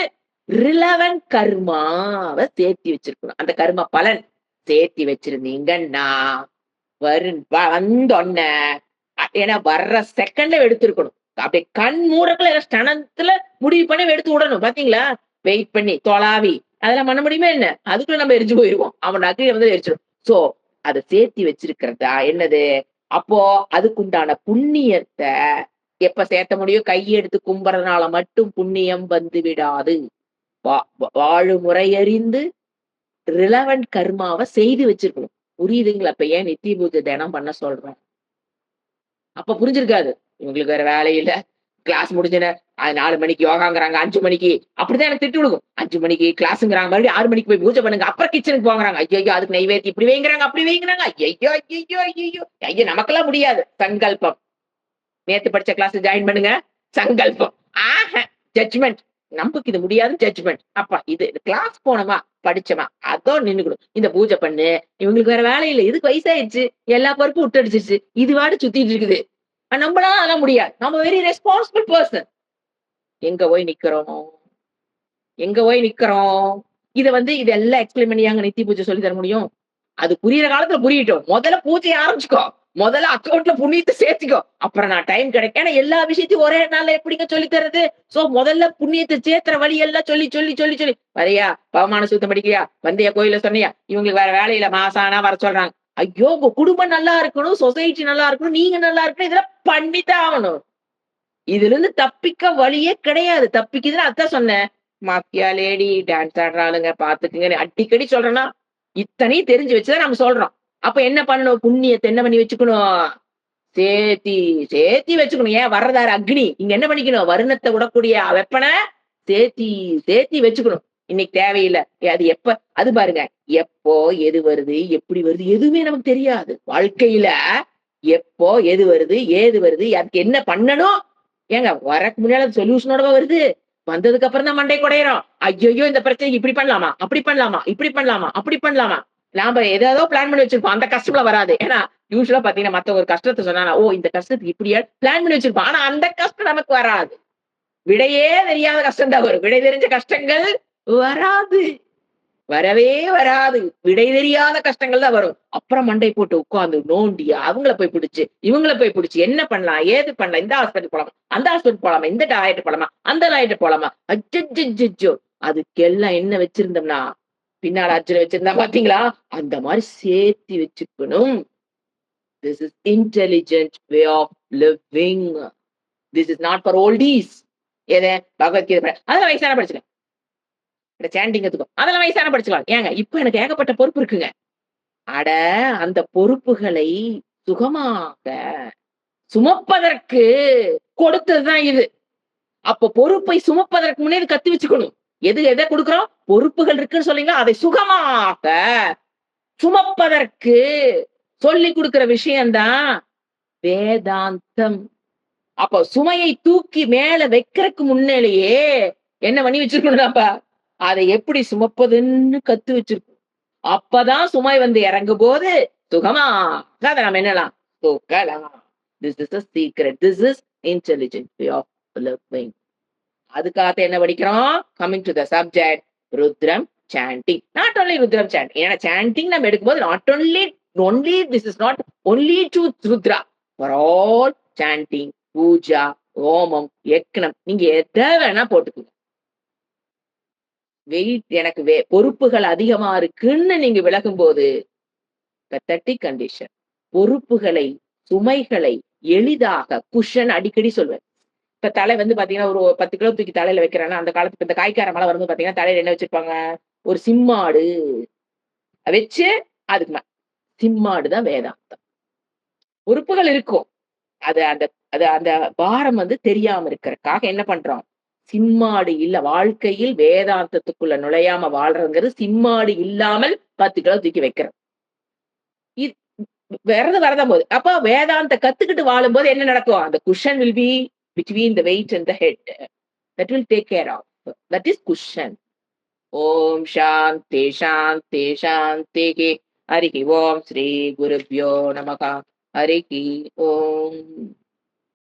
ரிலவன்ட் கர்மாவ சேர்த்தி வச்சிருக்கணும். அந்த கர்ம பலன் சேர்த்தி வச்சிருந்தீங்கன்னா வந்தோன்ன ஏன்னா வர்ற செகண்ட்ல எடுத்திருக்கணும். அப்படியே கண் மூடக்குள்ள ஸ்டனத்துல முடிவு பண்ணி எடுத்து விடணும். பாத்தீங்களா? வெயிட் பண்ணி தொலாவி அதெல்லாம் பண்ண முடியுமா என்ன? அதுக்குள்ள நம்ம எரிஞ்சு போயிருவோம். அவன் நகையை வந்து எரிச்சிடும். சோ அதை சேர்த்தி வச்சிருக்கிறதா என்னது? அப்போ அதுக்குண்டான புண்ணியத்தை எப்ப சேர்த்த முடியும்? கையெடுத்து கும்புறதுனால மட்டும் புண்ணியம் வந்து விடாது. வாழு முறையறிந்து ரிலவன்ட் கர்மாவை செய்து வச்சிருக்கணும். புரியுதுங்களா? அப்ப ஏன் நித்திய பூஜை தினம் பண்ண சொல்றோம்? அப்ப புரிஞ்சிருக்காது. இவங்களுக்கு வேற வேலை இல்ல. கிளாஸ் முடிஞ்சன 4 மணிக்கு யோகாங்கிறாங்க, 5 மணிக்கு அப்படிதான் எனக்கு திட்டு விழுகும். 5 மணிக்கு கிளாஸ்ங்கிறாங்க, மறுபடியும் 6 மணிக்கு போய் பூஜை பண்ணுங்க. அப்புறம் கிச்சனுக்கு போங்கறாங்க. ஐயய்யோ! அதுக்கு நெய்வேத்தி இப்படி வைங்கறாங்க, அப்படி வைங்கறாங்க. ஐயய்யோ! ஐயய்யோ! ஐயய்யோ! ஐயோ! நமக்கெல்லாம் முடியாது. சங்கல்பம். நேத்து படிச்ச கிளாஸ் ஜாயின் பண்ணுங்க. சங்கல்பம். ஜட்ஜ்மென்ட். நமக்கு இது முடியாது ஜட்ஜ்மென்ட். அப்பா இது கிளாஸ் போனோமா, படிச்சோமா, அதோட நின்னுக்கணும். இந்த பூஜை பண்ணு. இவங்களுக்கு வேற வேலை இல்ல. இதுக்கு வயசாயிருச்சு. எல்லா பொறுப்பும் விட்டடிச்சிருச்சு. இது பாட்டு சுத்திட்டு இருக்குது. நம்மளால அதெல்லாம் முடியாது. நம்ம வெரி ரெஸ்பான்சிபிள் பெர்சன். எங்க போய் நிக்கிறோம்? எங்க போய் நிக்கிறோம்? இத வந்து இதெல்லாம் எக்ஸ்பிளைன் பண்ணியாங்க நித்திய பூஜை சொல்லி தர முடியும்? அது புரியிற காலத்துல புரியட்டும். முதல்ல பூஜைய ஆரம்பிச்சுக்கோ. முதல்ல அக்கவுண்ட்ல புண்ணியத்த சேர்த்துக்கோ. அப்புறம் நான் டைம் கிடைக்கும். ஏன்னா எல்லா விஷயத்தையும் ஒரே நாள்ல எப்படிங்க சொல்லி தர்றது? சோ முதல்ல புண்ணியத்த சேர்த்துற வழி எல்லாம் சொல்லி, சொல்லி, சொல்லி, சொல்லி. வரியா? பவமான சூத்தம் படிக்கிறியா? வந்தியா கோயில்ல சொன்னியா? இவங்களுக்கு வேற வேலை இல்ல. மாசம் ஆனா வர சொல்றாங்க. ஐயோ! உங்க குடும்பம் நல்லா இருக்கணும், சொசைட்டி நல்லா இருக்கணும், நீங்க நல்லா இருக்கணும். இதெல்லாம் பண்ணித்தான் ஆகணும். இதுல இருந்து தப்பிக்க வழியே கிடையாது. தப்பிக்குதுன்னு அதான் சொன்னேன். மாஃபியா லேடி டான்ஸ் ஆடுறாளுங்க பாத்துக்குங்கன்னு அடிக்கடி சொல்றேன்னா, இத்தனையும் தெரிஞ்சு வச்சுதான் நம்ம சொல்றோம். அப்ப என்ன பண்ணணும்? புண்ணியத்த என்ன பண்ணி வச்சுக்கணும்? சேர்த்தி, சேர்த்தி வச்சுக்கணும். ஏன் வர்றதாரு அக்னி. இங்க என்ன பண்ணிக்கணும்? வருணத்த விடக்கூடிய வெப்பன சேர்த்தி, சேர்த்தி வச்சுக்கணும். இன்னைக்கு தேவையில்ல. அது எப்ப அது பாருங்க. எப்போ, எது வருது, எப்படி வருது, எதுவுமே நமக்கு தெரியாது. வாழ்க்கையில எப்போ, எது வருது, ஏது வருது, அதுக்கு என்ன பண்ணணும்? ஏங்க வரக்கு முன்னால சொல்யூஷனோடவா வருது? வந்ததுக்கு அப்புறம் தான் மண்டை குடையறோம். ஐய்யய்யோ! இந்த பிரச்சனைக்கு இப்படி பண்ணலாமா? அப்படி பண்ணலாமா? இப்படி பண்ணலாமா? அப்படி பண்ணலாமா? நாம ஏதேதோ பிளான் பண்ணி வச்சிருப்போம். அந்த கஷ்டம்லாம் வராது. ஏன்னா, யூசுவலா பாத்தீங்கன்னா, மத்தவங்க ஒரு கஷ்டத்த சொன்னா, ஓ! இந்த கஷ்டத்துக்கு இப்படியா பிளான் பண்ணி வச்சிருப்போம். ஆனா அந்த கஷ்டம் நமக்கு வராது. விடையே தெரியாத கஷ்டம் தான் வரும். விடை தெரிஞ்ச கஷ்டங்கள் வராது. வரவே வராது. விடை தெரியாத கஷ்டங்கள் தான் வரும். அப்புறம் மண்டை போட்டு உட்கார்ந்து நோண்டி, அவங்கள போய் புடிச்சு, இவங்கள போய் புடிச்சு என்ன பண்ணலாம்? ஏது பண்ணலாம்? இந்த ஹாஸ்பிட்டல் போலாமா? அந்த ஹாஸ்பிட்டல் போலாமா? இந்த டாக்டர் போலாமா? அந்த டாக்டர் போலாமா? அச்சச்சச்சோ! அதுக்கெல்லாம் என்ன வச்சிருந்தோம்னா, பின்னால அர்ஜுன வச்சிருந்தா பாத்தீங்களா? அந்த மாரி சேர்த்தி வச்சுக்கணும். This is intelligent way of living. This is not for ஓல்டீஸ். எத? பகவத்கீதை அதெல்லாம் வயசான படிச்சுக்கலாம். இந்த சாண்டிங் கத்துக்கோ. அதெல்லாம் வயசான படிச்சுக்கலாம். ஏங்க இப்ப எனக்கு ஏகப்பட்ட பொறுப்பு இருக்குங்க. அட அந்த பொறுப்புகளை சுகமாக சுமப்பதற்கு கொடுத்ததுதான் இது. அப்ப பொறுப்பை சுமப்பதற்கு முன்னே இது கத்து வச்சுக்கணும். எது எத குடுக்குறோம்? பொறுப்புகள் இருக்குன்னு சொன்னீங்களா? அதை சுகமாக சுமப்பதற்கு சொல்லிக் குடுக்கிற விஷயம் தான் வேதாந்தம். அப்ப சுமையை தூக்கி மேல வைக்கிறதுக்கு முன்னாலேயே என்ன பண்ணி வச்சிருக்கணும் நம்ம? அதை எப்படி சுமப்பதுன்னு கத்து வச்சிருக்கணும். அப்பதான் சுமை வந்து இறங்கும்போது சுகமாக அத நம்ம என்னலாம் தூக்கலாம். This is the secret. This is intelligent way of living. அதுக்காக என்ன படிக்கிறோம்? Coming to the subject Rudram chanting. Not only Rudram chanting. ஏன்னா சாண்டிங் நம்ம எடுக்கும்போது not only this is not only to Rudra for all chanting, puja, homam, yagnam நீங்க எதை வேணா போட்டுக்குங்க. வெயிட் எனக்கு பொறுப்புகள் அதிகமா இருக்குன்னு நீங்க விலகும்போது பெத்தட்டிக் கண்டிஷன். பொறுப்புகளை, சுமைகளை எளிதாக குஷன் அடிக்கடி சொல்வேன். இப்ப தலை வந்து பாத்தீங்கன்னா, ஒரு 10 கிலோ தூக்கி தலையில வைக்கிறேன்னா, அந்த காலத்துக்கு இந்த காய்க்கார மழை வரும்போது பாத்தீங்கன்னா, தலையில என்ன வச்சிருப்பாங்க? ஒரு சிம்மாடு வச்சு அதுக்கு சிம்மாடு தான் வேதாந்தம். பொறுப்புகள் இருக்கும். அது அந்த அது அந்த பாரம் வந்து தெரியாம இருக்கறதுக்காக என்ன பண்றோம்? சிம்மாடு இல்ல வாழ்க்கையில் வேதாந்தத்துக்குள்ள நுழையாம வாழ்றதுங்கிறது சிம்மாடு இல்லாமல் 10 கிலோ தூக்கி வைக்கிறது. இத் வரதான் போகுது. அப்ப வேதாந்த கத்துக்கிட்டு வாழும்போது என்ன நடக்கும்? அந்த cushion will be between the weight and the head. That will take care of. That is cushion. ஓம் சாந்தி சாந்தி சாந்திகி. ஹரிஹி ஓம் ஸ்ரீ குருப்யோ நமக. ஹரிஹி ஓம்.